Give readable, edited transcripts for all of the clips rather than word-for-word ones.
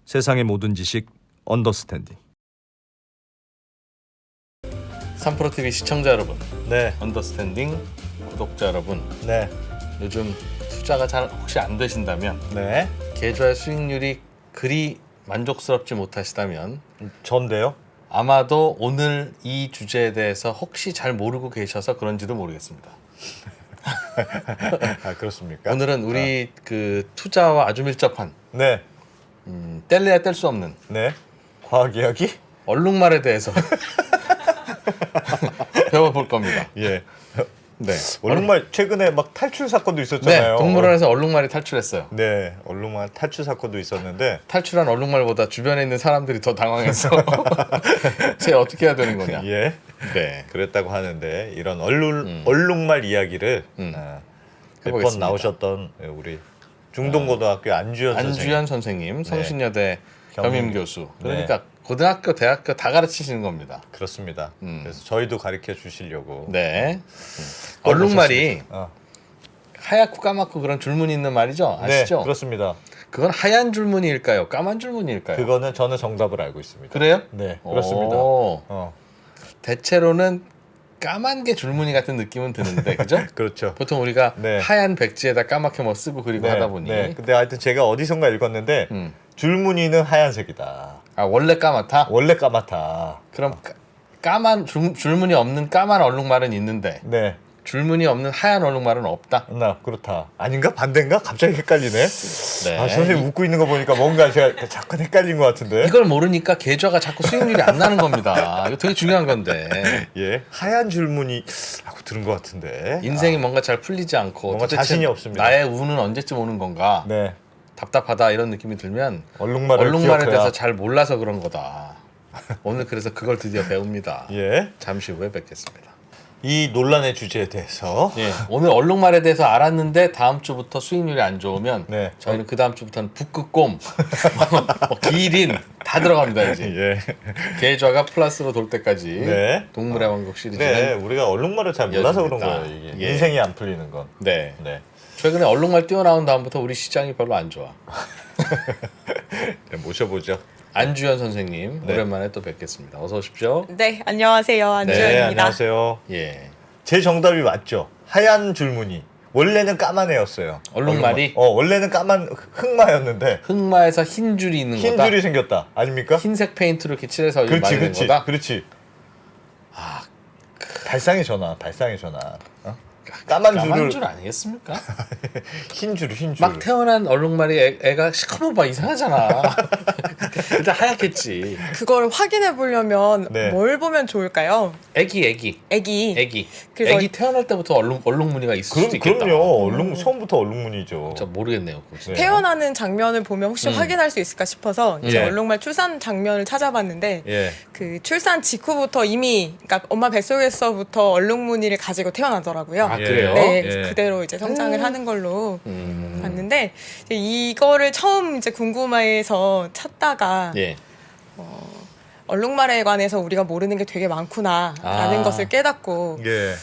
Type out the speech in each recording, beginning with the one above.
세상의 모든 지식 언더스탠딩. 3프로TV 시청자 여러분, 네, 언더스탠딩 구독자 여러분, 네, 요즘 투자가 잘 혹시 안 되신다면, 네. 계좌의 수익률이 그리 만족스럽지 못하시다면 전데요? 아마도 오늘 이 주제에 대해서 혹시 잘 모르고 계셔서 그런지도 모르겠습니다. 아, 그렇습니까? 오늘은 우리 그 투자와 아주 밀접한 네, 뗄래야 뗄 수 없는 네. 과학 이야기? 얼룩말에 대해서 배워볼 겁니다. 예. 네, 얼룩말 최근에 막 탈출 사건도 있었잖아요. 네, 동물원에서 얼룩말이 탈출했어요. 네, 얼룩말 탈출 사건도 있었는데 탈출한 얼룩말보다 주변에 있는 사람들이 더 당황해서 쟤 어떻게 해야 되는 거냐. 예, 네, 그랬다고 하는데 이런 얼룩말 이야기를 몇 번 해보겠습니다. 나오셨던 우리 중동고등학교 안주현 선생님, 성신여대 겸임 교수. 그러니까 네. 고등학교, 대학교 다 가르치시는 겁니다. 그렇습니다. 그래서 저희도 가르쳐 주시려고. 네, 얼룩말이 어. 하얗고 까맣고 그런 줄무늬 있는 말이죠. 아시죠? 네, 그렇습니다. 그건 하얀 줄무늬일까요? 까만 줄무늬일까요? 그거는 저는 정답을 알고 있습니다. 그래요? 네, 그렇습니다. 오, 대체로는 까만 게 줄무늬 같은 느낌은 드는데, 그죠? 그렇죠. 보통 우리가 네. 하얀 백지에다 까맣게 뭐 쓰고 그리고 하다 보니. 네. 근데 하여튼 제가 어디선가 읽었는데 줄무늬는 하얀색이다. 아, 원래 까맣다? 원래 까맣다. 그럼 까만 줄무늬 없는 까만 얼룩말은 있는데 네. 줄무늬 없는 하얀 얼룩말은 없다. 나 그렇다. 아닌가? 반대인가? 갑자기 헷갈리네. 네. 아, 선생님 웃고 있는 거 보니까 뭔가 제가 잠깐 헷갈린 것 같은데. 이걸 모르니까 계좌가 자꾸 수익률이 안 나는 겁니다. 이거 되게 중요한 건데. 예. 하얀 줄무늬 하고 들은 것 같은데. 인생이 뭔가 잘 풀리지 않고 뭔가 도대체 자신이 없습니다. 나의 운은 언제쯤 오는 건가? 네. 답답하다 이런 느낌이 들면 얼룩말을 얼룩말에 기억해야. 대해서 잘 몰라서 그런 거다. 오늘 그래서 그걸 드디어 배웁니다. 예. 잠시 후에 뵙겠습니다. 이 논란의 주제에 대해서 예, 오늘 얼룩말에 대해서 알았는데 다음 주부터 수익률이 안 좋으면 네. 저희는 그 다음 주부터는 북극곰, 뭐 기린 다 들어갑니다 이제. 예. 계좌가 플러스로 돌 때까지 네. 동물의 왕국 시리즈는 네, 우리가 얼룩말을 잘 몰라서 그런 이어집니다. 거예요. 이게 예. 인생이 안 풀리는 건. 네. 네. 최근에 얼룩말 뛰어나온 다음부터 우리 시장이 별로 안 좋아. 네, 모셔보죠. 안주현 선생님 네. 오랜만에 또 뵙겠습니다. 어서 오십시오. 네, 안녕하세요. 안주현입니다. 네, 안녕하세요. 예. 제 정답이 맞죠? 하얀 줄무늬. 원래는 까만 애였어요. 얼룩말이? 원래는 까만 흑마였는데 흑마에서 흰 줄이 있는 흰 거다. 줄이 생겼다. 아닙니까? 흰색 페인트로 이렇게 칠해서 그렇지, 말리는 그렇지, 거다. 그렇지. 아, 발상의 전화, 발상의 전화. 어? 까만 줄을 줄 아니겠습니까? 흰 줄, 흰 줄. 막 태어난 얼룩말이 애가 시커먼 봐 이상하잖아. 일단 하얗겠지. 그걸 확인해 보려면 네. 뭘 보면 좋을까요? 애기. 애기. 그래서 애기 태어날 때부터 얼룩무늬가 있을 수도 있겠다. 그럼요. 처음부터 얼룩무늬죠. 저 모르겠네요. 그거 진짜. 네. 태어나는 장면을 보면 혹시 확인할 수 있을까 싶어서 이제 예. 얼룩말 출산 장면을 찾아봤는데 예. 그 출산 직후부터 이미 그러니까 엄마 뱃속에서부터 얼룩무늬를 가지고 태어나더라고요. 아, 예. 그래요? 네, 예. 그대로 이제 성장을 하는 걸로 음. 봤는데 이제 이거를 처음 이제 궁금해서 찾다가 예. 얼룩말에 관해서 우리가 모르는 게 되게 많구나라는 아. 것을 깨닫고 예.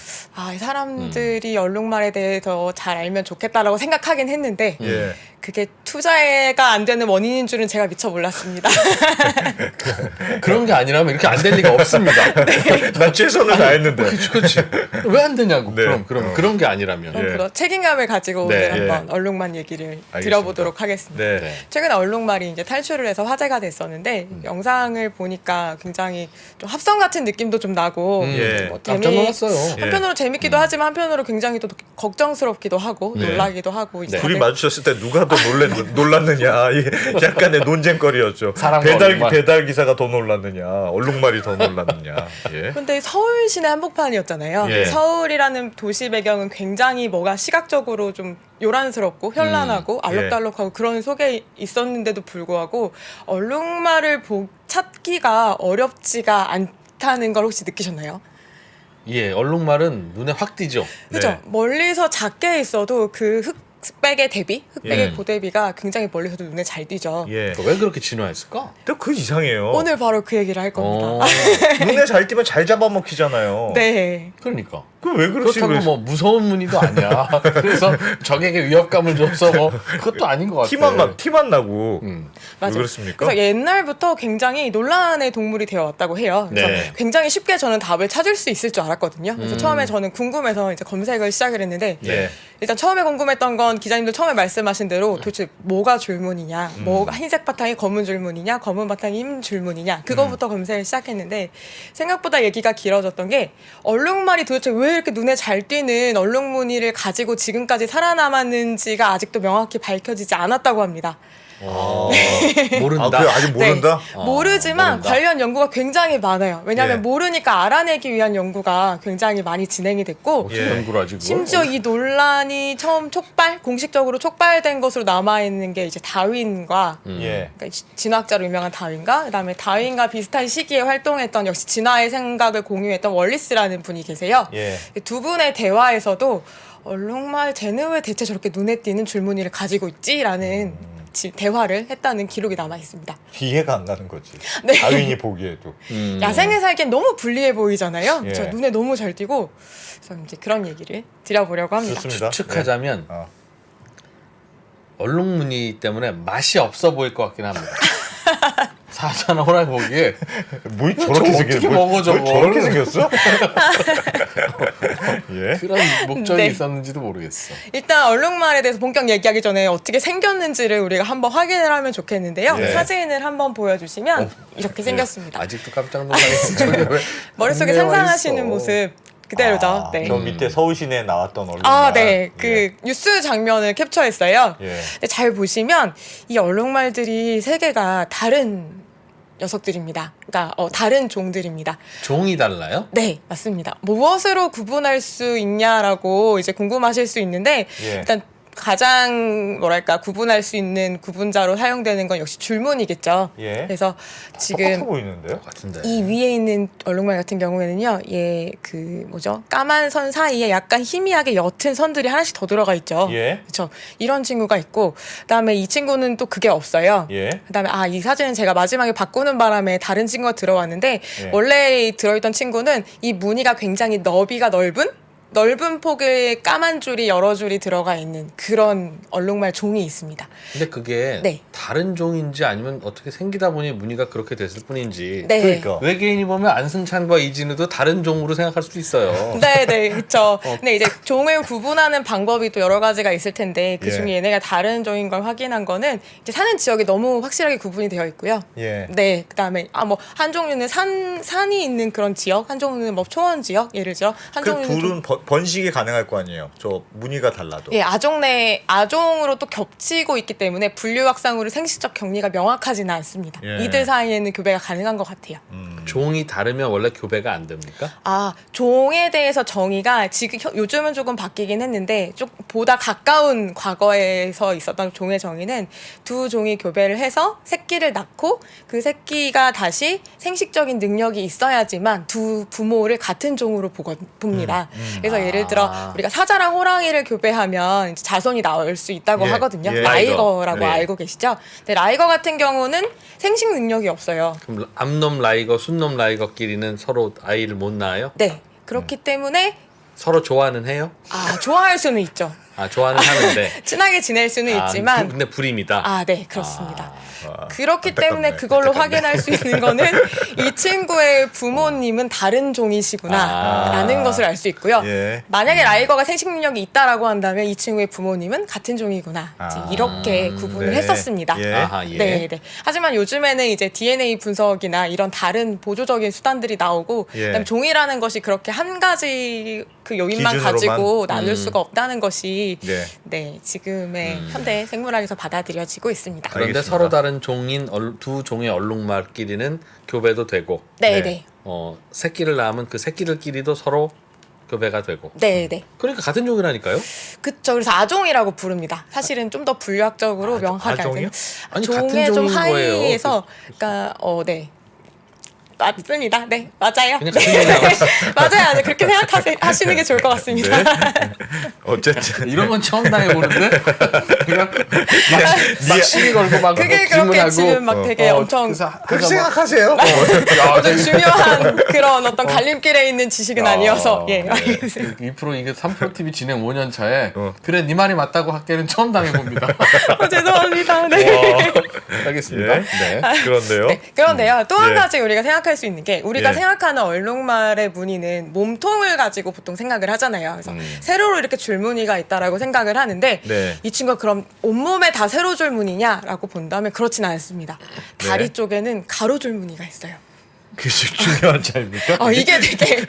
이 사람들이 얼룩말에 대해서 잘 알면 좋겠다라고 생각하긴 했는데 예. 그게 투자가 안 되는 원인인 줄은 제가 미처 몰랐습니다. 그런 게 아니라면 이렇게 안 될 리가 없습니다. 난 최선을 다했는데. 그렇지. 왜 안 되냐고. 네. 그럼 그런 게 아니라면. 예. 더 책임감을 가지고 네, 오늘 예. 한번 얼룩말 얘기를 알겠습니다. 들어보도록 하겠습니다. 네. 네. 최근에 얼룩말이 이제 탈출을 해서 화제가 됐었는데 영상을 보니까 굉장히 좀 합성 같은 느낌도 좀 나고 예. 뭐 깜짝 놀랐어요. 예. 한편으로 재밌기도 하지만 한편으로 굉장히 또 걱정스럽기도 하고 네. 놀라기도 하고 이제 네. 둘이 다들 마주쳤을 때 누가 더 놀랐느냐. 이게 약간의 논쟁거리였죠. 사람과 얼룩말. 배달 기사가 더 놀랐느냐. 얼룩말이 더 놀랐느냐. 예. 근데 서울 시내 한복판이었잖아요. 예. 서울이라는 도시 배경은 굉장히 뭐가 시각적으로 좀 요란스럽고 현란하고 알록달록하고 그런 속에 있었는데도 불구하고 얼룩말을 찾기가 어렵지가 않다는 걸 혹시 느끼셨나요? 예, 얼룩말은 눈에 확 띄죠. 그죠? 네. 멀리서 작게 있어도 그 흑백의 대비, 흑백의 예. 고대비가 굉장히 멀리서도 눈에 잘 띄죠. 예. 왜 그렇게 진화했을까? 또 그 이상해요. 오늘 바로 그 얘기를 할 겁니다. 어, 눈에 잘 띄면 잘 잡아먹히잖아요. 네. 그러니까. 그럼 왜 그러시? 그렇다고 뭐 무서운 무늬도 아니야. 그래서 적에게 위협감을 줘서 뭐 그것도 아닌 것 같아. 티만 나고. 왜 맞아요. 그렇습니까? 그래서 옛날부터 굉장히 논란의 동물이 되어 왔다고 해요. 그래서 네. 굉장히 쉽게 저는 답을 찾을 수 있을 줄 알았거든요. 그래서 처음에 저는 궁금해서 이제 검색을 시작을 했는데 네. 일단 처음에 궁금했던 건 기자님들 처음에 말씀하신 대로 도대체 뭐가 줄무늬냐, 뭐가 흰색 바탕이 검은 줄무늬냐, 검은 바탕이 흰 줄무늬냐, 그거부터 검색을 시작했는데 생각보다 얘기가 길어졌던 게 얼룩말이 도대체 왜 이렇게 눈에 잘 띄는 얼룩무늬를 가지고 지금까지 살아남았는지가 아직도 명확히 밝혀지지 않았다고 합니다. 모른다. 그래 아직 모른다. 네. 모르지만 모른다. 관련 연구가 굉장히 많아요. 왜냐하면 예. 모르니까 알아내기 위한 연구가 굉장히 많이 진행이 됐고 어떻게 예. 연구를 하지 그걸? 심지어 이 논란이 처음 공식적으로 촉발된 것으로 남아있는 게 이제 다윈과 예. 그러니까 진화학자로 유명한 다윈과 그다음에 다윈과 비슷한 시기에 활동했던 역시 진화의 생각을 공유했던 월리스라는 분이 계세요. 예. 두 분의 대화에서도 얼룩말 쟤는 왜 대체 저렇게 눈에 띄는 줄무늬를 가지고 있지라는 대화를 했다는 기록이 남아 있습니다. 이해가 안 가는 거지. 네. 다윈이 보기에도. 야생에 살기엔 너무 불리해 보이잖아요. 예. 저 눈에 너무 잘 띄고 그래서 이제 그런 얘기를 드려보려고 합니다. 좋습니다. 추측하자면 네. 얼룩무늬 때문에 맛이 없어 보일 것 같긴 합니다. 사자나 호랑이 보기에 뭐 저거 저렇게 어떻게 생겼? 먹어, 저걸? 저렇게 생겼어? 예. 그런 목적이 네. 있었는지도 모르겠어. 일단 얼룩말에 대해서 본격 얘기하기 전에 어떻게 생겼는지를 우리가 한번 확인을 하면 좋겠는데요. 예. 사진을 한번 보여주시면 이렇게 생겼습니다. 아직도 깜짝 놀라겠어. 저게 왜 머릿속에 안내와 상상하시는 있어. 모습 그대로죠. 아, 네. 저 밑에 서울시내에 나왔던 얼룩말. 아, 네. 그 예. 뉴스 장면을 캡처했어요. 예. 근데 잘 보시면 이 얼룩말들이 세 개가 다른 녀석들입니다. 그러니까 다른 종들입니다. 종이 달라요? 네, 맞습니다. 무엇으로 구분할 수 있냐라고 이제 궁금하실 수 있는데 예. 일단 가장 뭐랄까 구분할 수 있는 구분자로 사용되는 건 역시 줄무늬겠죠. 예. 그래서 똑같아 지금 보이는데요? 같은데. 이 위에 있는 얼룩말 같은 경우에는요, 그 뭐죠? 까만 선 사이에 약간 희미하게 옅은 선들이 하나씩 더 들어가 있죠. 예. 그렇죠. 이런 친구가 있고, 그다음에 이 친구는 또 그게 없어요. 예. 그다음에 이 사진은 제가 마지막에 바꾸는 바람에 다른 친구가 들어왔는데 예. 원래 들어있던 친구는 이 무늬가 굉장히 너비가 넓은 폭의 까만 줄이 여러 줄이 들어가 있는 그런 얼룩말 종이 있습니다. 근데 그게 네. 다른 종인지 아니면 어떻게 생기다 보니 무늬가 그렇게 됐을 뿐인지 네. 그러니까. 외계인이 보면 안승찬과 이진우도 다른 종으로 생각할 수도 있어요. 네, 그렇죠. 근데 이제 종을 구분하는 방법이 또 여러 가지가 있을 텐데 그 중에 예. 얘네가 다른 종인 걸 확인한 거는 이제 사는 지역이 너무 확실하게 구분이 되어 있고요. 예. 네, 그다음에 뭐 한 종류는 산이 있는 그런 지역, 한 종류는 뭐 초원 지역, 예를 들어 한 그 종류는 좀 둘은 번식이 가능할 거 아니에요. 저 무늬가 달라도. 예, 아종으로 또 겹치고 있기 때문에 분류 확산으로 생식적 격리가 명확하지는 않습니다. 예. 이들 사이에는 교배가 가능한 것 같아요. 종이 다르면 원래 교배가 안 됩니까? 종에 대해서 정의가 지금 요즘은 조금 바뀌긴 했는데 좀 보다 가까운 과거에서 있었던 종의 정의는 두 종이 교배를 해서 새끼를 낳고 그 새끼가 다시 생식적인 능력이 있어야지만 두 부모를 같은 종으로 봅니다. 그래서 예를 들어 우리가 사자랑 호랑이를 교배하면 이제 자손이 나올 수 있다고 예, 하거든요. 예. 라이거라고 네. 알고 계시죠? 근데 라이거 같은 경우는 생식 능력이 없어요. 그럼 암놈 라이거, 순놈 라이거끼리는 서로 아이를 못 낳아요? 네. 그렇기 때문에 서로 좋아는 해요? 좋아할 수는 있죠. 좋아는 하는데. 친하게 지낼 수는 있지만 근데 불임이다. 네, 그렇습니다. 아, 그렇기 안타깝네. 때문에 그걸로 안타깝네. 확인할 수 있는 거는 이 친구의 부모님은 다른 종이시구나 라는 것을 알 수 있고요. 예. 만약에 라이거가 생식 능력이 있다라고 한다면 이 친구의 부모님은 같은 종이구나. 이제 아. 이렇게 구분을 네. 했었습니다. 예. 아하, 예. 네. 하지만 요즘에는 이제 DNA 분석이나 이런 다른 보조적인 수단들이 나오고 예. 그다음에 종이라는 것이 그렇게 한 가지 그 요인만 기준으로만? 가지고 나눌 수가 없다는 것이 네. 네, 지금의 현대 생물학에서 받아들여지고 있습니다. 그런데 알겠습니다. 서로 다른 종인 두 종의 얼룩말끼리는 교배도 되고 네. 새끼를 낳으면 그 새끼들끼리도 서로 교배가 되고 네. 그러니까 같은 종이라니까요? 그쵸. 그래서 아종이라고 부릅니다. 사실은 좀 더 분류학적으로 명확하게 아종이요? 알기는 아니, 종의 같은 좀 종인 거예요. 하이에서 그러니까 네. 맞습니다. 네, 맞아요. 그냥 네. 그냥 나왔어. 맞아요. 네, 그렇게 생각하시는 게 좋을 것 같습니다. 어쨌든 이런 건 처음 당해보는데 그냥 막 시비 걸고 막 그게 그렇게 질문하고 지금 막 되게 엄청 그렇게 생각하세요. 아주 중요한 그런 어떤 갈림길에 있는 지식은 아니어서 예. 알겠습니다. 2프로 이게 3프로 TV 진행 5년 차에 어. 그래 네 말이 맞다고 학계는 처음 당해봅니다. 죄송합니다. 네. 알겠습니다. 예. 네. 그런데요. 네, 그런데요. 또 한 예. 가지 우리가 생각할 수 있는 게 우리가 예. 생각하는 얼룩말의 무늬는 몸통을 가지고 보통 생각을 하잖아요. 그래서 세로로 이렇게 줄무늬가 있다라고 생각을 하는데 네. 이 친구가 그럼 온몸에 다 세로 줄무늬냐라고 본다면 그렇진 않습니다. 다리 네. 쪽에는 가로 줄무늬가 있어요. 그게 중요한 차입니까? 이게 되게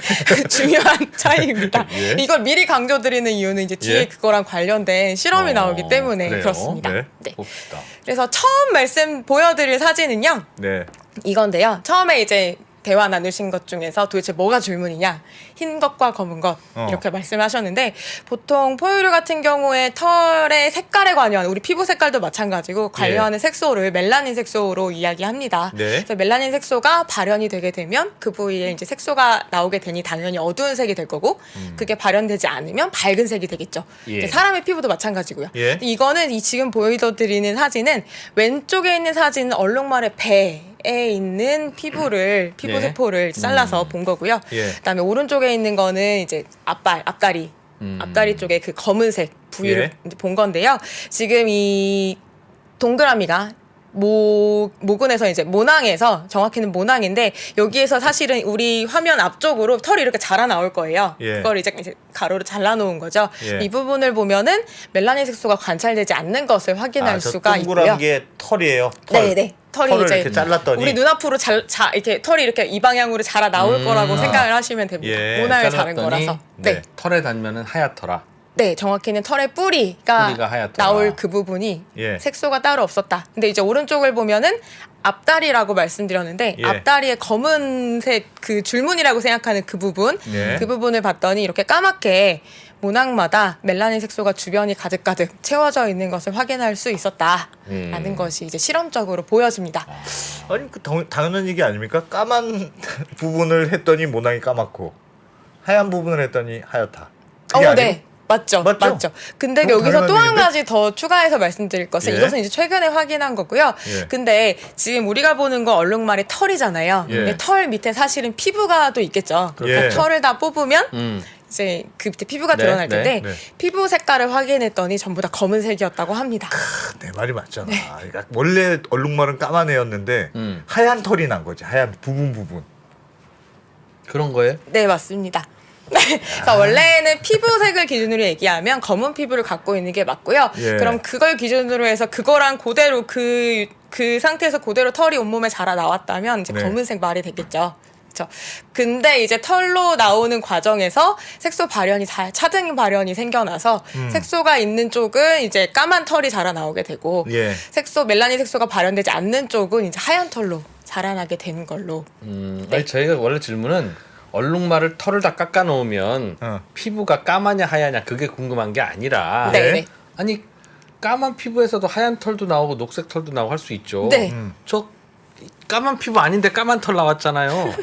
중요한 차이입니다. 예. 이걸 미리 강조드리는 이유는 이제 뒤에 예. 그거랑 관련된 실험이 나오기 때문에 그래요? 그렇습니다. 네. 네. 봅시다. 그래서 처음 말씀 보여드릴 사진은요. 네. 이건데요. 처음에 이제 대화 나누신 것 중에서 도대체 뭐가 줄무늬냐? 흰 것과 검은 것 이렇게 말씀하셨는데 보통 포유류 같은 경우에 털의 색깔에 관여하는 우리 피부 색깔도 마찬가지고 관여하는 색소를 멜라닌 색소로 이야기합니다. 네. 그래서 멜라닌 색소가 발현이 되게 되면 그 부위에 이제 색소가 나오게 되니 당연히 어두운 색이 될 거고 그게 발현되지 않으면 밝은 색이 되겠죠. 예. 이제 사람의 피부도 마찬가지고요. 예. 근데 이거는 이 지금 보여드리는 사진은 왼쪽에 있는 사진은 얼룩말의 배 에 있는 피부 네. 세포를 잘라서 본 거고요. 예. 그다음에 오른쪽에 있는 거는 이제 앞다리 쪽에 그 검은색 부위를 예. 이제 본 건데요. 지금 이 동그라미가 모근에서 이제 모낭에서 정확히는 모낭인데 여기에서 사실은 우리 화면 앞쪽으로 털이 이렇게 자라 나올 거예요. 예. 그걸 이제 가로로 잘라 놓은 거죠. 예. 이 부분을 보면은 멜라닌 색소가 관찰되지 않는 것을 확인할 저 수가 동그란 있고요. 게 털이에요. 털. 네네. 털이 털을 이제 이렇게 잘랐더니 우리 눈앞으로 이렇게 털이 이렇게 이 방향으로 자라 나올 거라고 생각을 하시면 됩니다. 예. 모낭을 자른 잘랐더니 거라서. 네. 네. 털에 닿으면은 하얗더라. 네, 정확히는 털의 뿌리가 하얗더라. 나올 그 부분이 예. 색소가 따로 없었다. 근데 이제 오른쪽을 보면은 앞다리라고 말씀드렸는데 예. 앞다리에 검은색 그 줄무늬라고 생각하는 그 부분, 예. 그 부분을 봤더니 이렇게 까맣게 모낭마다 멜라닌 색소가 주변이 가득가득 채워져 있는 것을 확인할 수 있었다라는 것이 이제 실험적으로 보여집니다. 아니 당연한 얘기 아닙니까? 까만 부분을 했더니 모낭이 까맣고 하얀 부분을 했더니 하얗다. 그게 아니고? 네. 맞죠. 맞죠? 근데 그럼 여기서 또 한 당연한 가지 더 추가해서 말씀드릴 것은 예. 이것은 이제 최근에 확인한 거고요. 예. 근데 지금 우리가 보는 거 얼룩말이 털이잖아요. 예. 근데 털 밑에 사실은 피부가 또 있겠죠. 예. 털을 다 뽑으면 이제 그 밑에 피부가 네, 드러날 네, 텐데 네. 피부 색깔을 확인했더니 전부 다 검은색이었다고 합니다. 내 말이 맞잖아. 그러니까 원래 얼룩말은 까만 애였는데 하얀 털이 난 거지. 하얀 부분. 그런 거예요? 네, 맞습니다. 그래서 원래는 피부색을 기준으로 얘기하면 검은 피부를 갖고 있는 게 맞고요. 예. 그럼 그걸 기준으로 해서 그거랑 그대로 그 상태에서 그대로 털이 온몸에 자라 나왔다면 이제 네. 검은색 말이 되겠죠. 그렇죠. 근데 이제 털로 나오는 과정에서 색소 발현이 차등 발현이 생겨나서 색소가 있는 쪽은 이제 까만 털이 자라 나오게 되고 예. 멜라닌 색소가 발현되지 않는 쪽은 이제 하얀 털로 자라나게 되는 걸로. 아니 저희가 원래 질문은 얼룩말을 털을 다 깎아 놓으면 피부가 까마냐 하야냐 그게 궁금한 게 아니라 네. 아니 까만 피부에서도 하얀 털도 나오고 녹색 털도 나오고 할 수 있죠. 네. 저 까만 피부 아닌데 까만 털 나왔잖아요.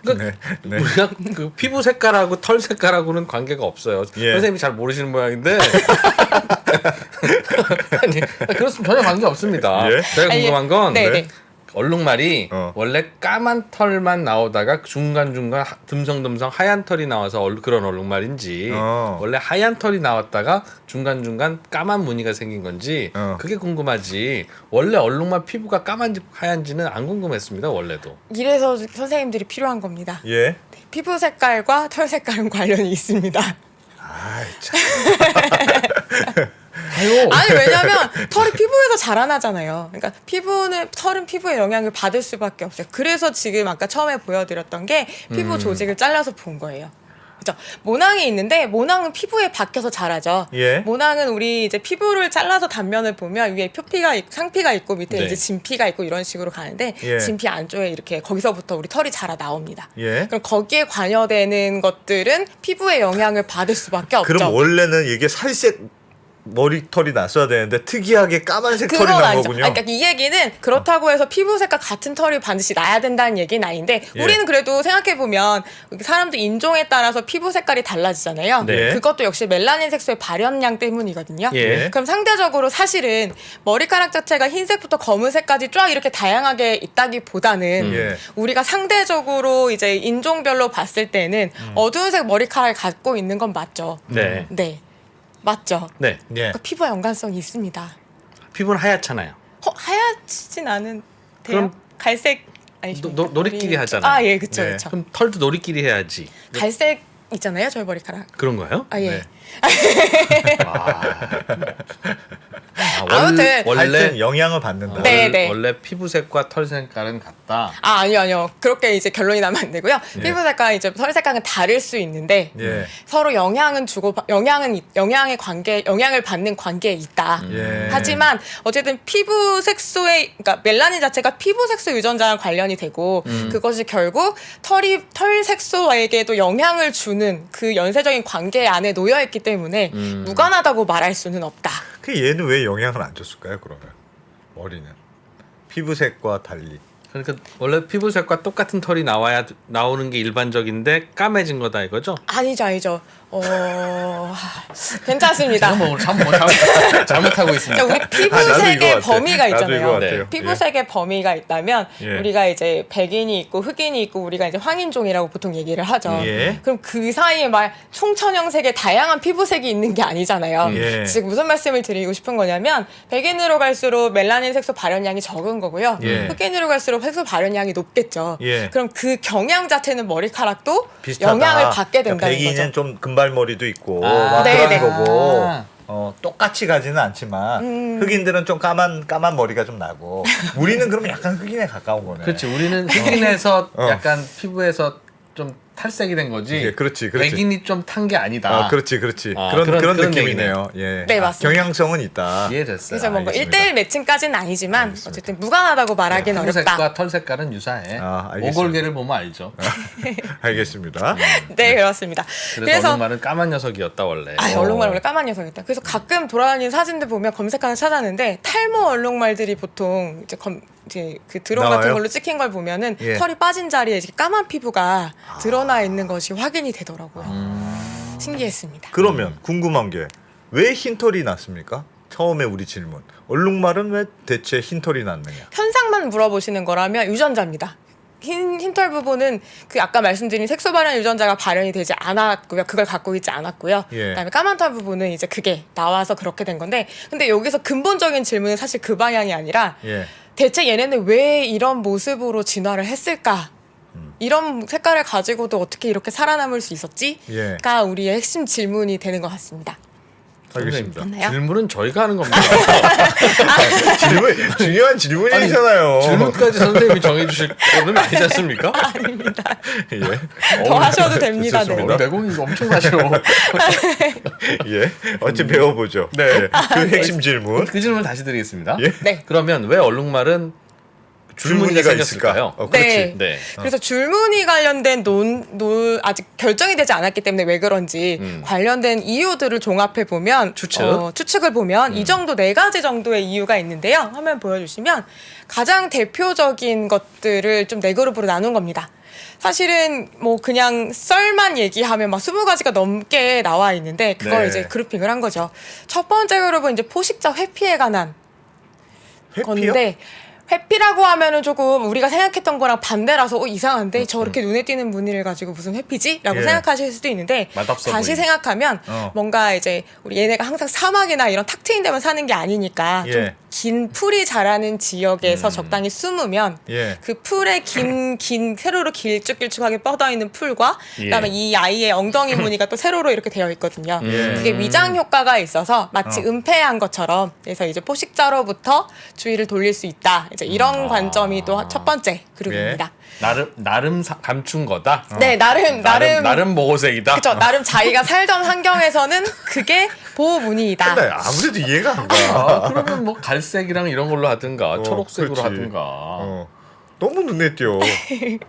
그러니까 네. 우리가 그 피부 색깔하고 털 색깔하고는 관계가 없어요. 예. 선생님이 잘 모르시는 모양인데 아니 그렇으면 전혀 관계 없습니다. 예? 제가 궁금한 건 네. 얼룩말이 어. 원래 까만 털만 나오다가 중간중간 듬성듬성 하얀 털이 나와서 그런 얼룩말인지 원래 하얀 털이 나왔다가 중간중간 까만 무늬가 생긴 건지 그게 궁금하지 원래 얼룩말 피부가 까만지 하얀지는 안 궁금했습니다. 원래도. 이래서 선생님들이 필요한 겁니다. 예. 피부 색깔과 털 색깔은 관련이 있습니다. 아이 참. 아니 왜냐면 털이 피부에서 자라나잖아요. 그러니까 털은 피부에 영향을 받을 수밖에 없어요. 그래서 지금 아까 처음에 보여드렸던 게 피부 조직을 잘라서 본 거예요. 그렇죠. 모낭이 있는데 모낭은 피부에 박혀서 자라죠. 예. 모낭은 우리 이제 피부를 잘라서 단면을 보면 위에 상피가 있고 밑에 네. 이제 진피가 있고 이런 식으로 가는데 예. 진피 안쪽에 이렇게 거기서부터 우리 털이 자라 나옵니다. 예. 그럼 거기에 관여되는 것들은 피부에 영향을 받을 수밖에 없죠. 그럼 원래는 이게 살색 머리털이 났어야 되는데 특이하게 까만색 털이 그건 난 아니죠. 거군요. 아니, 그러니까 이 얘기는 그렇다고 해서 피부색과 같은 털이 반드시 나야 된다는 얘기는 아닌데 예. 우리는 그래도 생각해보면 사람들 인종에 따라서 피부 색깔이 달라지잖아요. 네. 그것도 역시 멜라닌 색소의 발현량 때문이거든요. 예. 그럼 상대적으로 사실은 머리카락 자체가 흰색부터 검은색까지 쫙 이렇게 다양하게 있다기보다는 예. 우리가 상대적으로 이제 인종별로 봤을 때는 어두운 색 머리카락을 갖고 있는 건 맞죠. 네. 네. 맞죠. 네. 예. 그러니까 피부와 연관성이 있습니다. 피부는 하얗잖아요. 하얗진 않은데요? 그럼 갈색 아니십니까? 놀이끼리 머리- 하잖아요. 아, 예, 그쵸, 네. 그쵸. 그럼 털도 놀이끼리 해야지. 갈색 있잖아요, 저희 머리카락. 그런 거예요? 아, 예. 네. 아무튼 하여튼 영향을 받는다. 네, 네. 원래 피부색과 털 색깔은 같다. 아니요. 그렇게 이제 결론이 나면 안 되고요. 피부 색깔, 이제 털 색깔은 다를 수 있는데, 예. 서로 영향을 받는 관계에 있다. 예. 하지만 어쨌든 피부 색소의 그러니까 멜라닌 자체가 피부 색소 유전자랑 관련이 되고 그것이 결국 털 색소에게도 영향을 주는 그 연쇄적인 관계 안에 놓여 있기 때문에 무관하다고 말할 수는 없다. 그 얘는 왜 영향을 안 줬을까요? 그러면 머리는 피부색과 달리. 그러니까 원래 피부색과 똑같은 털이 나오는 게 일반적인데 까매진 거다 이거죠? 아니죠. 괜찮습니다. 제가 뭐 오늘 잘못하고 있습니다. 우리 나도 이거 피부색의 같아. 범위가 나도 있잖아요. 이거 같아요. 피부색의 범위가 있다면 예. 우리가 이제 백인이 있고 흑인이 있고 우리가 이제 황인종이라고 보통 얘기를 하죠. 예. 그럼 그 사이에 막 총천형색의 다양한 피부색이 있는 게 아니잖아요. 예. 즉 무슨 말씀을 드리고 싶은 거냐면 백인으로 갈수록 멜라닌 색소 발현량이 적은 거고요. 예. 흑인으로 갈수록 색소 발현량이 높겠죠. 예. 그럼 그 경향 자체는 머리카락도 비슷하다. 영향을 받게 된다는 그러니까 백인은 거죠. 좀 금발머리도 있고 아. 막 네, 그런 네. 거고 똑같이 가지는 않지만 흑인들은 좀 까만 머리가 좀 나고 우리는 그러면 약간 흑인에 가까운 거네. 그렇지. 우리는 흑인에서 어. 약간 피부에서 좀 탈색이 된 거지. 예, 그렇지. 백인이 좀 탄 게 아니다. 그렇지. 아, 그런 그런 느낌이네요. 예. 네, 맞습니다. 경향성은 있다. 이해됐어요. 그래서 뭔가 알겠습니다. 1대1 매칭까지는 아니지만 알겠습니다. 어쨌든 무관하다고 말하기는 어렵다. 피부색과 털 색깔은 유사해. 아, 알겠습니다. 오골개를 보면 알죠. 알겠습니다. 네, 그렇습니다. 그래서 얼룩말은 까만 녀석이었다 원래. 얼룩말 원래 까만 녀석이었다. 그래서 가끔 돌아다니는 사진들 보면 검색하는 찾았는데 탈모 얼룩말들이 보통 이제 그 드론 나와요? 같은 걸로 찍힌 걸 보면은 예. 털이 빠진 자리에 이렇게 까만 피부가 드러나 있는 것이 확인이 되더라고요. 신기했습니다. 그러면 궁금한 게 왜 흰털이 났습니까? 처음에 우리 질문. 얼룩말은 왜 대체 흰털이 났느냐? 현상만 물어보시는 거라면 유전자입니다. 흰털 부분은 그 아까 말씀드린 색소 발현 유전자가 발현이 되지 않았고요. 그걸 갖고 있지 않았고요. 예. 그다음에 까만 털 부분은 이제 그게 나와서 그렇게 된 건데, 근데 여기서 근본적인 질문은 사실 그 방향이 아니라 예. 대체 얘네는 왜 이런 모습으로 진화를 했을까? 이런 색깔을 가지고도 어떻게 이렇게 살아남을 수 있었지? 예. 가 우리의 핵심 질문이 되는 것 같습니다. 알겠습니다. 맞나요? 질문은 저희가 하는 겁니다. 중요한 질문이잖아요. 질문까지 선생님이 정해주실 거는 아니지 않습니까? 아닙니다. 예. 더 하셔도 됩니다. 네. 좋습니다. 내공이 엄청 하셔. 예. 어찌 배워보죠. 네. 예. 그 핵심 질문. 그 질문 다시 드리겠습니다. 예. 네. 그러면 왜 얼룩말은 줄무늬가 생겼을까요? 그렇지. 네. 네. 그래서 줄무늬 관련된 아직 결정이 되지 않았기 때문에 왜 그런지 관련된 이유들을 종합해 보면 추측을 보면 이 정도 4가지 정도의 이유가 있는데요. 화면 보여주시면 가장 대표적인 것들을 좀 4그룹으로 나눈 겁니다. 사실은 뭐 그냥 썰만 얘기하면 막 20가지가 넘게 나와 있는데 그걸 네. 이제 그룹핑을 한 거죠. 첫 번째 그룹은 이제 포식자 회피에 관한 회피요? 건데, 회피라고 하면은 조금 우리가 생각했던 거랑 반대라서 이상한데 저렇게 눈에 띄는 무늬를 가지고 무슨 회피지? 라고 예. 생각하실 수도 있는데 맛없어 다시 보이네. 생각하면 뭔가 이제 우리 얘네가 항상 사막이나 이런 탁 트인 데만 사는 게 아니니까 예. 좀 긴 풀이 자라는 지역에서 적당히 숨으면 예. 그 풀에 긴 세로로 길쭉길쭉하게 뻗어 있는 풀과 그다음에 이 아이의 엉덩이 무늬가 또 세로로 이렇게 되어 있거든요. 그게 위장 효과가 있어서 마치 은폐한 것처럼 그래서 이제 포식자로부터 주의를 돌릴 수 있다. 이제 이런 관점이 또 첫 번째 그룹입니다. 나름 감춘 거다. 네, 나름 모호색이다. 그렇죠. 나름 자기가 살던 환경에서는 그게 보호 무늬이다. 근데 아무래도 이해가 안 가. 아, 그러면 뭐 갈색이랑 이런 걸로 하든가 초록색으로 그렇지. 하든가. 너무 눈에 띄어.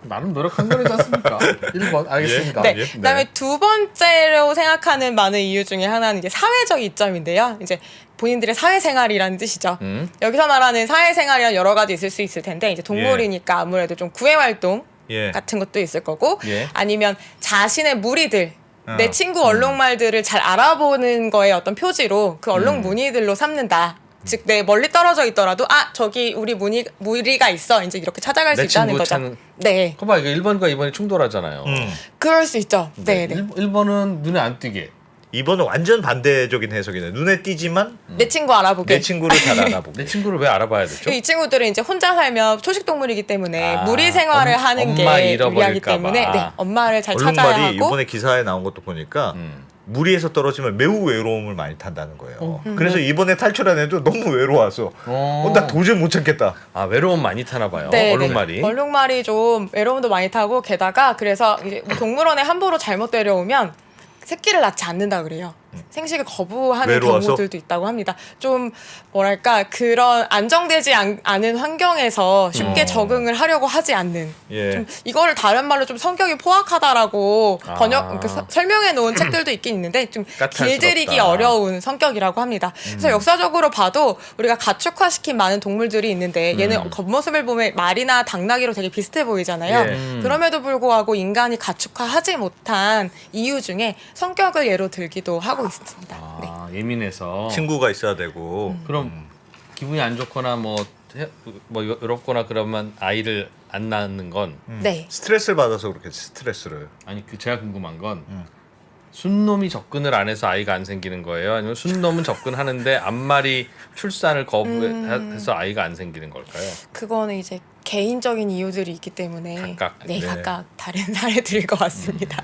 나름 노력한 거지 않습니까? 1번 알겠습니다. 네. 예. 그다음에 두 번째로 생각하는 많은 이유 중에 하나는 이제 사회적 이점인데요. 이제 본인들의 사회생활이라는 뜻이죠. 여기서 말하는 사회생활이란 여러 가지 있을 텐데 이제 동물이니까 아무래도 좀 구애활동 예. 같은 것도 있을 거고 예. 아니면 자신의 무리들 내 어. 친구 얼룩말들을 잘 알아보는 거에 어떤 표지로 그 얼룩 무늬들로 삼는다. 즉 내 멀리 떨어져 있더라도 아 저기 우리 무리가 있어 이제 이렇게 찾아갈 수 내 있다는 친구 거죠. 찾는- 네, 봐봐 이거 1번과 2번이 충돌하잖아요. 그럴 수 있죠. 네, 네. 1번은 눈에 안 띄게. 2번은 완전 반대적인 해석이네. 눈에 띄지만 내 친구 알아보게. 내 친구를 잘 알아보게. 내 친구를 왜 알아봐야 되죠? 이 친구들은 이제 혼자 살면 초식 동물이기 때문에 아, 무리 생활을 하는 게 엄마 유리하기 잃어버릴까 때문에 봐. 네, 엄마를 잘 찾아야 얼룩말이 하고 이번에 기사에 나온 것도 보니까 무리에서 떨어지면 매우 외로움을 많이 탄다는 거예요. 그래서 이번에 탈출한 애도 너무 외로워서 나 도저히 못 참겠다. 아 외로움 많이 타나 봐요. 네, 얼룩말이. 네. 얼룩말이 좀 외로움도 많이 타고 게다가 그래서 이제 동물원에 함부로 잘못 데려오면 새끼를 낳지 않는다 그래요. 생식을 거부하는 외로워서? 경우들도 있다고 합니다. 좀 뭐랄까 그런 안정되지 않은 환경에서 쉽게 적응을 하려고 하지 않는 예. 좀 이거를 다른 말로 좀 성격이 포악하다라고 아. 설명해 놓은 책들도 있긴 있는데 좀 까탈스럽다. 길들이기 어려운 성격이라고 합니다. 그래서 역사적으로 봐도 우리가 가축화시킨 많은 동물들이 있는데 얘는 겉모습을 보면 말이나 당나귀로 되게 비슷해 보이잖아요. 예. 그럼에도 불구하고 인간이 가축화하지 못한 이유 중에 성격을 예로 들기도 하고 있습니다. 네. 아, 예민해서. 친구가 있어야 되고. 그럼 기분이 안 좋거나 뭐 외롭거나 그러면 아이를 안 낳는 건 네. 스트레스를 받아서 그렇겠지. 스트레스를. 아니 그 제가 궁금한 건 순놈이 접근을 안 해서 아이가 안 생기는 거예요? 아니면 순놈은 접근하는데 앞말이 출산을 거부해서 아이가 안 생기는 걸까요? 그거는 이제 개인적인 이유들이 있기 때문에 각각. 네, 네. 각각 다른 사례들일 것 같습니다.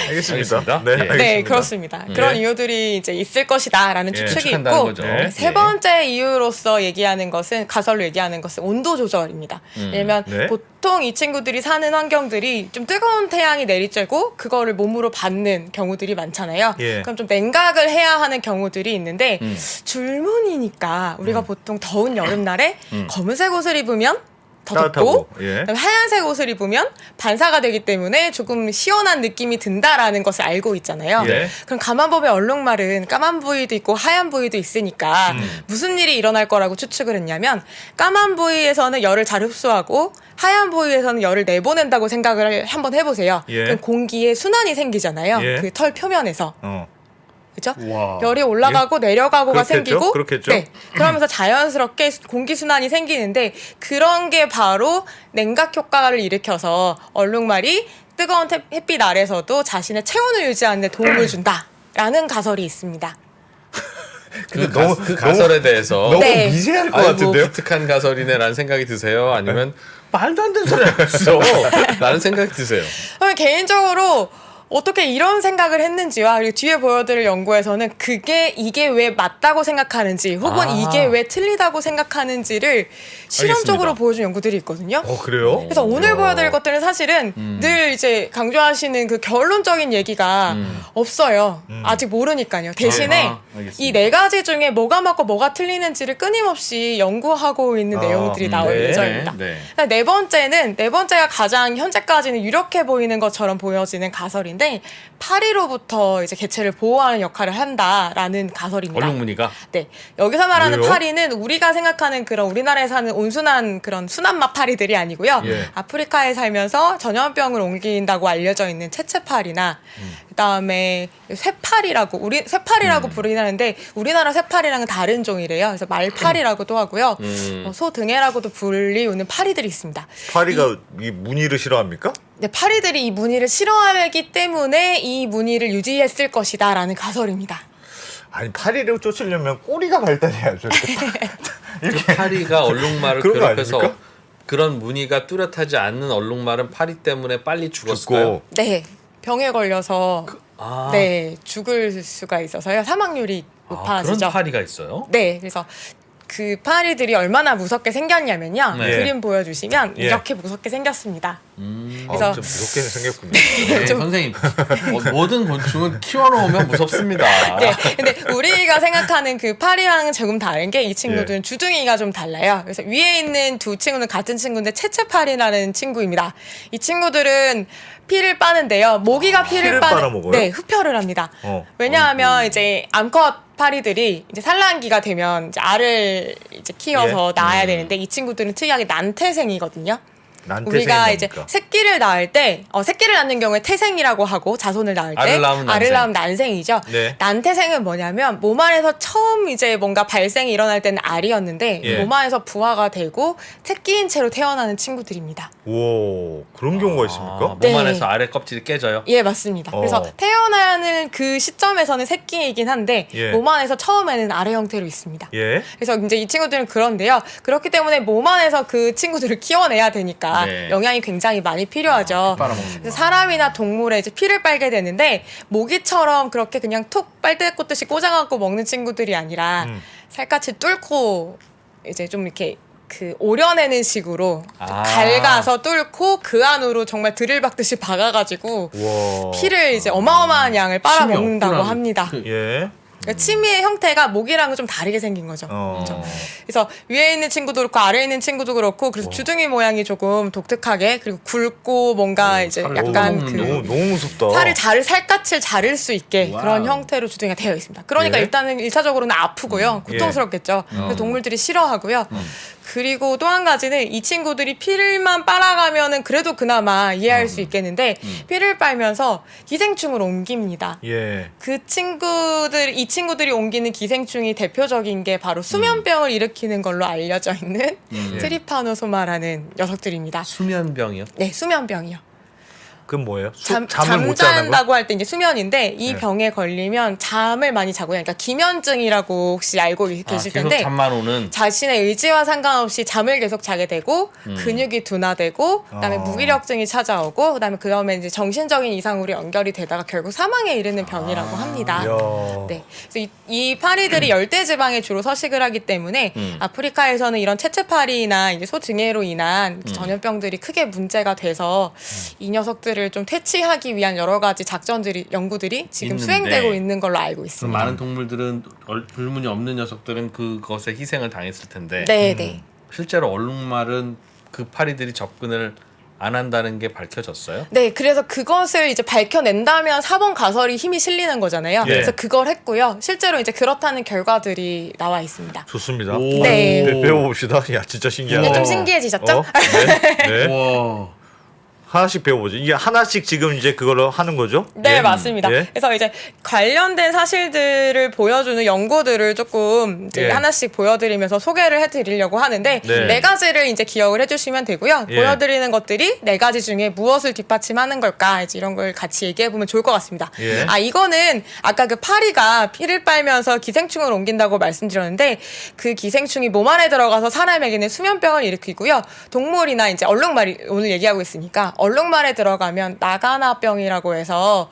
알겠습니다. 예. 알겠습니다. 네, 그렇습니다. 그런 이유들이 이제 있을 것이다라는 예, 추측이 추측한다는 있고 거죠. 네. 세 번째 이유로서 얘기하는 것은 가설로 얘기하는 것은 온도 조절입니다. 왜냐면 네. 보통 이 친구들이 사는 환경들이 좀 뜨거운 태양이 내리쬐고 그거를 몸으로 받는 경우들이 많잖아요. 예. 그럼 좀 냉각을 해야 하는 경우들이 있는데 줄무늬니까 우리가 보통 더운 여름날에 검은색 옷을 입으면 더 덥고 따뜻하고. 예. 그다음에 하얀색 옷을 입으면 반사가 되기 때문에 조금 시원한 느낌이 든다라는 것을 알고 있잖아요. 예. 그럼 가만보면 얼룩말은 까만 부위도 있고 하얀 부위도 있으니까 무슨 일이 일어날 거라고 추측을 했냐면 까만 부위에서는 열을 잘 흡수하고 하얀 부위에서는 열을 내보낸다고 생각을 한번 해보세요. 예. 그럼 공기에 순환이 생기잖아요. 예. 그 털 표면에서. 그죠? 우와. 열이 올라가고 내려가고가 그렇겠죠? 생기고 그렇겠죠? 네. 그러면서 자연스럽게 공기 순환이 생기는데 그런 게 바로 냉각 효과를 일으켜서 얼룩말이 뜨거운 햇빛 아래서도 자신의 체온을 유지하는 데 도움을 준다라는 가설이 있습니다. 그 가설에 대해서 너무 네. 미세할 것 아이고 같은데요? 기특한 가설이네라는 생각이 드세요? 아니면 말도 안 되는 소리 하고 있어 라는 생각이 드세요? 그러면 개인적으로 어떻게 이런 생각을 했는지와 그리고 뒤에 보여드릴 연구에서는 이게 왜 맞다고 생각하는지 혹은 아. 이게 왜 틀리다고 생각하는지를 실험적으로 알겠습니다. 보여준 연구들이 있거든요. 그래요? 그래서 오늘 보여드릴 것들은 사실은 늘 이제 강조하시는 그 결론적인 얘기가 없어요. 아직 모르니까요. 대신에 아하, 알겠습니다. 이 네 가지 중에 뭐가 맞고 뭐가 틀리는지를 끊임없이 연구하고 있는 내용들이 나올 네. 예정입니다. 네. 네 번째가 가장 현재까지는 유력해 보이는 것처럼 보여지는 가설인데 파리로부터 이제 개체를 보호하는 역할을 한다라는 가설입니다. 얼룩무늬가 네. 여기서 말하는 왜요? 파리는 우리가 생각하는 그런 우리나라에 사는 온순한 그런 순한맛 파리들이 아니고요. 예. 아프리카에 살면서 전염병을 옮긴다고 알려져 있는 채채파리나 그다음에 쇠파리라고 쇠파리라고 부르는데 우리나라 쇠파리랑은 다른 종이래요. 그래서 말파리라고도 하고요. 소등해라고도 불리우는 파리들이 있습니다. 파리가 이 무늬를 싫어합니까? 네, 파리들이 이 무늬를 싫어하기 때문에 이 무늬를 유지했을 것이다라는 가설입니다. 아니 파리를 쫓으려면 꼬리가 발달해야죠. 이렇게 파리가 얼룩말을 그런 거 괴롭혀서 아닙니까? 그런 무늬가 뚜렷하지 않는 얼룩말은 파리 때문에 빨리 죽었을까요? 죽고 네, 병에 걸려서 아, 네 죽을 수가 있어서요. 사망률이 그런 높아지죠. 파리가 있어요? 네, 그래서 그 파리들이 얼마나 무섭게 생겼냐면요. 네. 그림 보여주시면 예. 이렇게 무섭게 생겼습니다. 그래서 그래서 좀 무섭게 생겼군요. 네, 선생님 모든 곤충은 키워놓으면 무섭습니다. 네, 근데 우리가 생각하는 그 파리랑은 조금 다른 게 이 친구들은 주둥이가 좀 달라요. 그래서 위에 있는 두 친구는 같은 친구인데 채채파리라는 친구입니다. 이 친구들은 피를 빠는데요. 모기가 피를 빨아먹어요? 네, 흡혈을 합니다. 왜냐하면 이제 암컷 파리들이 이제 산란기가 되면 이제 알을 이제 키워서 낳아야 되는데 이 친구들은 특이하게 난태생이거든요. 우리가 이제 새끼를 낳을 때 새끼를 낳는 경우에 태생이라고 하고 자손을 낳을 때 알을 낳으면 난생이죠. 네. 난태생은 뭐냐면 몸 안에서 처음 이제 뭔가 발생이 일어날 때는 알이었는데 예. 몸 안에서 부화가 되고 새끼인 채로 태어나는 친구들입니다. 오, 그런 경우가 있습니까? 몸 네. 안에서 아래 껍질이 깨져요. 예, 맞습니다. 그래서 태어나는 그 시점에서는 새끼이긴 한데 예. 몸 안에서 처음에는 알의 형태로 있습니다. 예. 그래서 이제 이 친구들은 그런데요. 그렇기 때문에 몸 안에서 그 친구들을 키워내야 되니까 네. 영양이 굉장히 많이 필요하죠. 빨아먹는구나. 그래서 사람이나 동물에 이제 피를 빨게 되는데 모기처럼 그렇게 그냥 톡 빨대 꽂듯이 꽂아갖고 먹는 친구들이 아니라 살갗을 뚫고 이제 좀 이렇게 그 오려내는 식으로 갈가서 뚫고 그 안으로 정말 드릴 박듯이 박아가지고 와. 피를 이제 어마어마한 양을 빨아먹는다고 없구나. 합니다. 예. 그러니까 침이의 형태가 모기랑은 좀 다르게 생긴 거죠. 그렇죠? 그래서 위에 있는 친구도 그렇고 아래에 있는 친구도 그렇고 그래서 주둥이 모양이 조금 독특하게 그리고 굵고 뭔가 이제 살을 약간 너무 그 너무 무섭다. 살갗을 자를 수 있게 와우. 그런 형태로 주둥이가 되어 있습니다. 그러니까 예. 일단은 1차적으로는 아프고요. 고통스럽겠죠. 그래서 동물들이 싫어하고요. 그리고 또 한 가지는 이 친구들이 피를만 빨아가면은 그래도 그나마 이해할 수 있겠는데 피를 빨면서 기생충을 옮깁니다. 예. 이 친구들이 옮기는 기생충이 대표적인 게 바로 수면병을 일으키는 걸로 알려져 있는 트리파노소마라는 녀석들입니다. 수면병이요? 네, 수면병이요. 그건 뭐예요? 잠을 못 자는 거? 잠잔다고 할 때 이제 수면인데 이 네. 병에 걸리면 잠을 많이 자고요. 그러니까 기면증이라고 혹시 알고 계실 계속 텐데 잠만 오는. 자신의 의지와 상관없이 잠을 계속 자게 되고 근육이 둔화되고 그다음에 무기력증이 찾아오고 그다음에 이제 정신적인 이상으로 연결이 되다가 결국 사망에 이르는 병이라고 합니다. 이야. 네. 그래서 이 파리들이 열대 지방에 주로 서식을 하기 때문에 아프리카에서는 이런 채채파리나 이제 소등해로 인한 전염병들이 크게 문제가 돼서 이 녀석들을 좀 퇴치하기 위한 여러 가지 연구들이 지금 있는데. 수행되고 있는 걸로 알고 그럼 있습니다. 많은 동물들은 불문이 없는 녀석들은 그것에 희생을 당했을 텐데 네, 네. 실제로 얼룩말은 그 파리들이 접근을 안 한다는 게 밝혀졌어요? 네, 그래서 그것을 이제 밝혀낸다면 사본 가설이 힘이 실리는 거잖아요. 예. 그래서 그걸 했고요. 실제로 이제 그렇다는 결과들이 나와 있습니다. 좋습니다. 오. 네. 배워봅시다. 야, 진짜 신기하다. 이게 좀 신기해지셨죠? 네. 네. 와. 하나씩 배워보죠. 이게 하나씩 지금 이제 그걸로 하는 거죠? 네, 예. 맞습니다. 예. 그래서 이제 관련된 사실들을 보여주는 연구들을 조금 이제 예. 하나씩 보여드리면서 소개를 해드리려고 하는데 네. 네 가지를 이제 기억을 해주시면 되고요. 예. 보여드리는 것들이 네 가지 중에 무엇을 뒷받침하는 걸까 이제 이런 걸 같이 얘기해 보면 좋을 것 같습니다. 예. 이거는 아까 그 파리가 피를 빨면서 기생충을 옮긴다고 말씀드렸는데 그 기생충이 몸 안에 들어가서 사람에게는 수면병을 일으키고요. 동물이나 이제 얼룩말이 오늘 얘기하고 있으니까 얼룩말에 들어가면 나가나병이라고 해서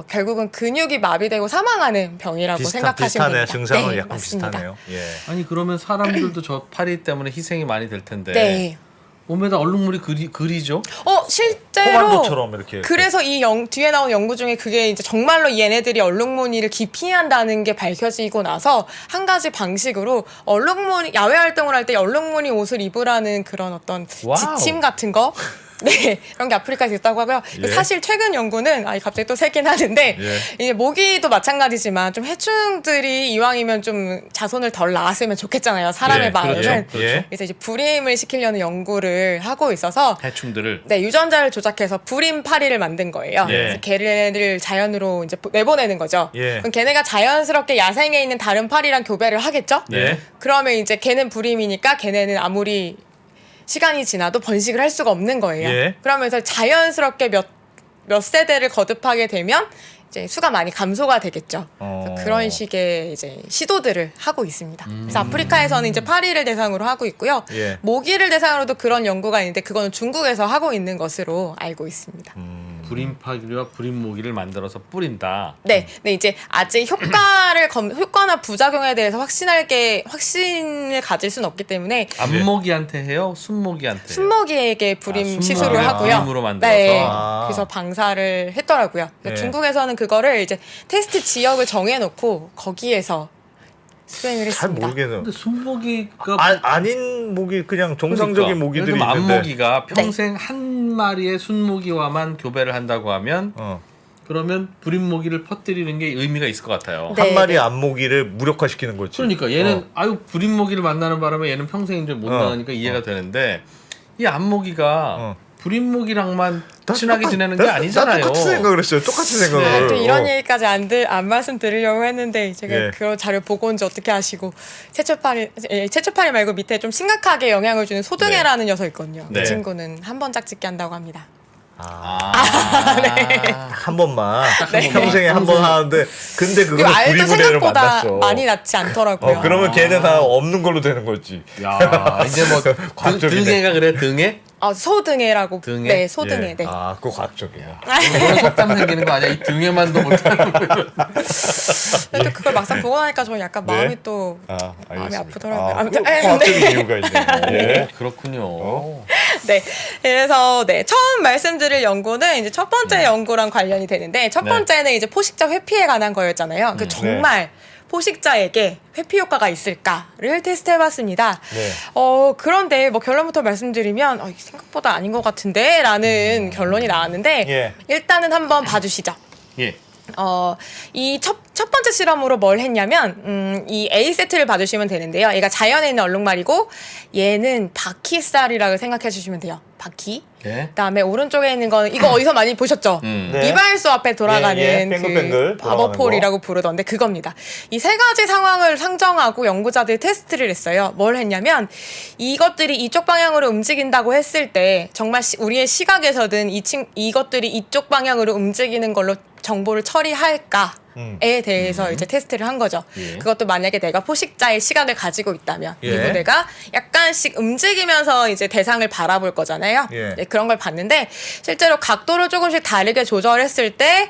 결국은 근육이 마비되고 사망하는 병이라고 생각하시면 비슷하네. 됩니다. 증상은 네, 약간 맞습니다. 비슷하네요. 예. 아니 그러면 사람들도 저 파리 때문에 희생이 많이 될 텐데 네. 몸에다 얼룩물이 그리죠? 실제로 코만도처럼 이렇게. 그래서 뒤에 나온 연구 중에 그게 이제 정말로 얘네들이 얼룩무늬를 기피한다는 게 밝혀지고 나서 한 가지 방식으로 야외 활동을 할 때 얼룩무늬 옷을 입으라는 그런 어떤 와우. 지침 같은 거 네, 그런 게 아프리카에서 있다고 하고요. 예. 사실 최근 연구는 갑자기 또 새긴 하는데 예. 이제 모기도 마찬가지지만 좀 해충들이 이왕이면 좀 자손을 덜 낳았으면 좋겠잖아요. 사람의 예, 마음은. 그렇죠. 예. 그래서 이제 불임을 시키려는 연구를 하고 있어서 해충들을 네, 유전자를 조작해서 불임 파리를 만든 거예요. 예. 그래서 걔네를 자연으로 이제 내보내는 거죠. 예. 그럼 걔네가 자연스럽게 야생에 있는 다른 파리랑 교배를 하겠죠? 예. 그러면 이제 걔는 불임이니까 걔네는 아무리 시간이 지나도 번식을 할 수가 없는 거예요. 예. 그러면서 자연스럽게 몇 세대를 거듭하게 되면 이제 수가 많이 감소가 되겠죠. 그래서 그런 식의 이제 시도들을 하고 있습니다. 그래서 아프리카에서는 이제 파리를 대상으로 하고 있고요. 예. 모기를 대상으로도 그런 연구가 있는데 그거는 중국에서 하고 있는 것으로 알고 있습니다. 불임파리와 불임모기를 만들어서 뿌린다. 네, 네 이제 아직 효과나 부작용에 대해서 확신을 가질 수는 없기 때문에 안모기한테 해요? 순모기한테 해요? 순모기에게 불임 시술을 순모기를 하고요. 불임으로 만들어서? 네, 아. 그래서 방사를 했더라고요. 네. 중국에서는 그거를 이제 테스트 지역을 정해놓고 거기에서 수행을 잘 했습니다. 모르겠네요. 근데 순모기가 아닌 모기 그냥 정상적인 모기들이 그럼 있는데. 안모기가 평생 한 마리의 순모기와만 교배를 한다고 하면 그러면 불임모기를 퍼뜨리는 게 의미가 있을 것 같아요. 네. 한 마리 안모기를 무력화시키는 거지. 그러니까 얘는 아유 불임모기를 만나는 바람에 얘는 평생 이제 못 나가니까 이해가 되는데 이 안모기가 불임모기랑만 친하게 지내는 게 아니잖아요. 똑같이 생각을 했어요. 똑같이 생각을. 네, 또 이런 얘기까지 안 말씀드리려고 했는데 제가 예. 그 자료 보고 온지 어떻게 아시고 채초파리 말고 밑에 좀 심각하게 영향을 주는 소등해라는 녀석 있거든요. 네. 그 친구는 한 번 짝짓기 한다고 합니다. 한 번만 네. 평생에 한 번 하는데 근데 그리고 그거는 알도 불임을 애를 생각보다 만났어. 많이 낳지 않더라고요. 그러면 걔는 다 없는 걸로 되는 거지. 야 이제 뭐 과학적이네. 등해가 그래 등해? 소등해라고. 등해? 네, 소등해. 예. 네. 아, 그거 과학적이야. 그런 속담 생기는 거 아니야? 이 등해만도 못하는 거. 또 그걸 막상 보고 나니까 저는 약간 네. 마음이 또 아, 마음이 알겠습니다. 아프더라고요. 아, 아무튼 과학적인 네. 이유가 있네. 예. 그렇군요. 네. 그래서 처음 말씀드릴 연구는 이제 첫 번째 연구랑 관련이 되는데 첫 네. 번째는 이제 포식자 회피에 관한 거였잖아요. 그 정말 포식자에게 회피 효과가 있을까를 테스트해봤습니다. 네. 그런데 뭐 결론부터 말씀드리면 생각보다 아닌 것 같은데라는 결론이 나왔는데 예. 일단은 한번 봐주시죠. 예. 이 첫 번째 실험으로 뭘 했냐면, 이 A 세트를 봐주시면 되는데요. 얘가 자연에 있는 얼룩말이고, 얘는 바퀴살이라고 생각해 주시면 돼요. 바퀴. 네. 그다음에 오른쪽에 있는 거는 이거 어디서 많이 보셨죠? 네. 이발소 앞에 돌아가는 예, 예. 뱅글뱅글 그 돌아가는 바버폴이라고 부르던데 그겁니다. 이 세 가지 상황을 상정하고 연구자들이 테스트를 했어요. 뭘 했냐면 이것들이 이쪽 방향으로 움직인다고 했을 때 정말 우리의 시각에서든 이것들이 이쪽 방향으로 움직이는 걸로 정보를 처리할까에 대해서 이제 테스트를 한 거죠. 예. 그것도 만약에 내가 포식자의 시각을 가지고 있다면 예. 그리고 내가 약간씩 움직이면서 이제 대상을 바라볼 거잖아요. 예. 네, 그런 걸 봤는데 실제로 각도를 조금씩 다르게 조절했을 때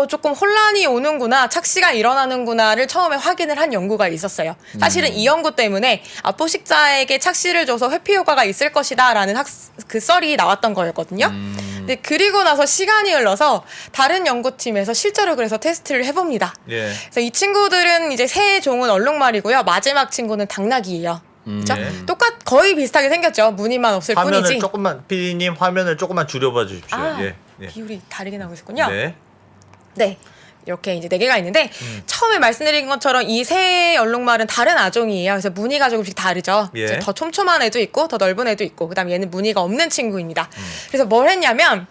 조금 혼란이 오는구나, 착시가 일어나는구나를 처음에 확인을 한 연구가 있었어요. 사실은 이 연구 때문에 포식자에게 착시를 줘서 회피 효과가 있을 것이다라는 그 썰이 나왔던 거였거든요. 근데 그리고 나서 시간이 흘러서 다른 연구팀에서 실제로 그래서 테스트를 해봅니다. 예. 그래서 이 친구들은 이제 새 종은 얼룩말이고요. 마지막 친구는 당나귀예요. 그렇죠? 예. 거의 비슷하게 생겼죠. 무늬만 없을 화면을 뿐이지. 조금만 PD님 화면을 조금만 줄여봐 주십시오. 예. 예. 비율이 다르게 나오고 있었군요. 네. 네. 이렇게 이제 4개가 있는데 처음에 말씀드린 것처럼 이 새 얼룩말은 다른 아종이에요. 그래서 무늬가 조금씩 다르죠. 예. 이제 더 촘촘한 애도 있고 더 넓은 애도 있고 그다음에 얘는 무늬가 없는 친구입니다. 그래서 뭘 했냐면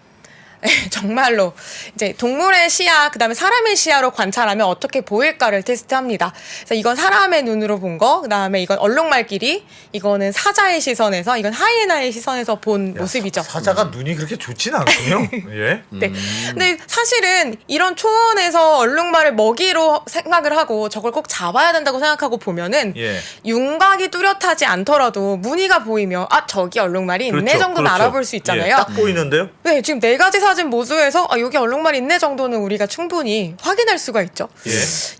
정말로 이제 동물의 시야 그다음에 사람의 시야로 관찰하면 어떻게 보일까를 테스트합니다. 그래서 이건 사람의 눈으로 본 거, 그다음에 이건 얼룩말끼리, 이거는 사자의 시선에서, 이건 하이에나의 시선에서 본 모습이죠. 사자가 눈이 그렇게 좋지는 않군요. 예. 네. 근데 사실은 이런 초원에서 얼룩말을 먹이로 생각을 하고 저걸 꼭 잡아야 된다고 생각하고 보면은 예. 윤곽이 뚜렷하지 않더라도 무늬가 보이면 저기 얼룩말이 있네 그렇죠, 정도는 그렇죠. 알아볼 수 있잖아요. 예, 딱 보이는데요? 네, 지금 4가지 사진 모두에서 여기 얼룩말이 있네 정도는 우리가 충분히 확인할 수가 있죠. 예.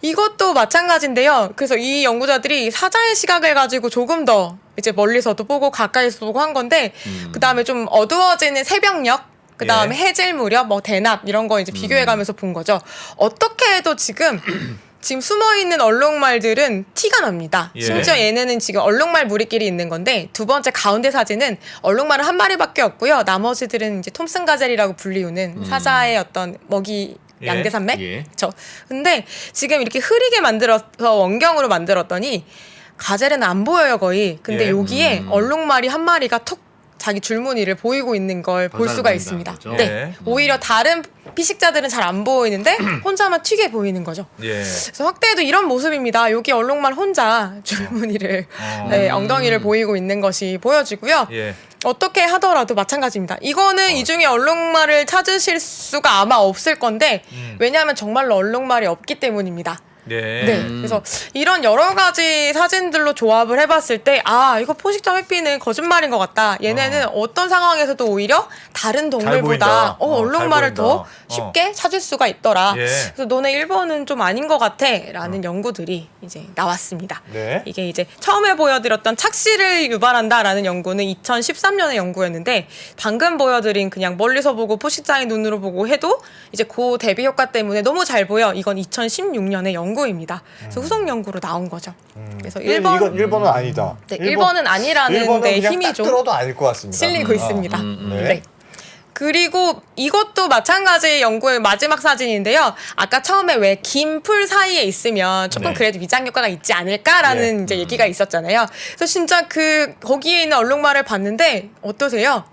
이것도 마찬가지인데요. 그래서 이 연구자들이 사자의 시각을 가지고 조금 더 이제 멀리서도 보고 가까이서 보고 한 건데 그다음에 좀 어두워지는 새벽녘 그다음에 예. 해질 무렵 대낮 이런 거 이제 비교해 가면서 본 거죠. 어떻게 해도 지금 숨어있는 얼룩말들은 티가 납니다. 예. 심지어 얘네는 지금 얼룩말 무리끼리 있는 건데 두 번째 가운데 사진은 얼룩말은 한 마리밖에 없고요. 나머지들은 이제 톰슨 가젤이라고 불리우는 사자의 어떤 먹이 예. 양계산맥? 예. 그렇죠. 근데 지금 이렇게 흐리게 만들어서 원경으로 만들었더니 가젤은 안 보여요 거의. 근데 예. 여기에 얼룩말이 한 마리가 톡 자기 줄무늬를 보이고 있는 걸 볼 잘 수가 보인다는 있습니다. 거죠. 네. 예. 오히려 다른 피식자들은 잘 안 보이는데 혼자만 튀게 보이는 거죠. 예. 그래서 확대해도 이런 모습입니다. 여기 얼룩말 혼자 줄무늬를 네, 엉덩이를 보이고 있는 것이 보여지고요. 예. 어떻게 하더라도 마찬가지입니다. 이거는 이 중에 얼룩말을 찾으실 수가 아마 없을 건데 왜냐하면 정말로 얼룩말이 없기 때문입니다. 네. 네. 그래서 이런 여러 가지 사진들로 조합을 해봤을 때, 아, 이거 포식자 회피는 거짓말인 것 같다. 얘네는 어떤 상황에서도 오히려 다른 동물보다 보인다. 얼룩말을 잘 더 보인다. 쉽게 찾을 수가 있더라. 예. 그래서 너네 1번은 좀 아닌 것 같아. 라는 연구들이 이제 나왔습니다. 네. 이게 이제 처음에 보여드렸던 착시를 유발한다라는 연구는 2013년의 연구였는데, 방금 보여드린 그냥 멀리서 보고 포식자의 눈으로 보고 해도 이제 그 대비 효과 때문에 너무 잘 보여. 이건 2016년의 연구입니다. 그래서 후속 연구로 나온 거죠. 그래서 1번 이건 1번은 아니다. 네, 1번은 아니라는 1번은 데 그냥 힘이 딱 좀 들어도 아닐 것 같습니다. 실리고 있습니다. 네. 네. 그리고 이것도 마찬가지 연구의 마지막 사진인데요. 아까 처음에 왜 긴 풀 사이에 있으면 조금 네. 그래도 위장 효과가 있지 않을까라는 네. 이제 얘기가 있었잖아요. 그래서 진짜 거기에 있는 얼룩말을 봤는데 어떠세요?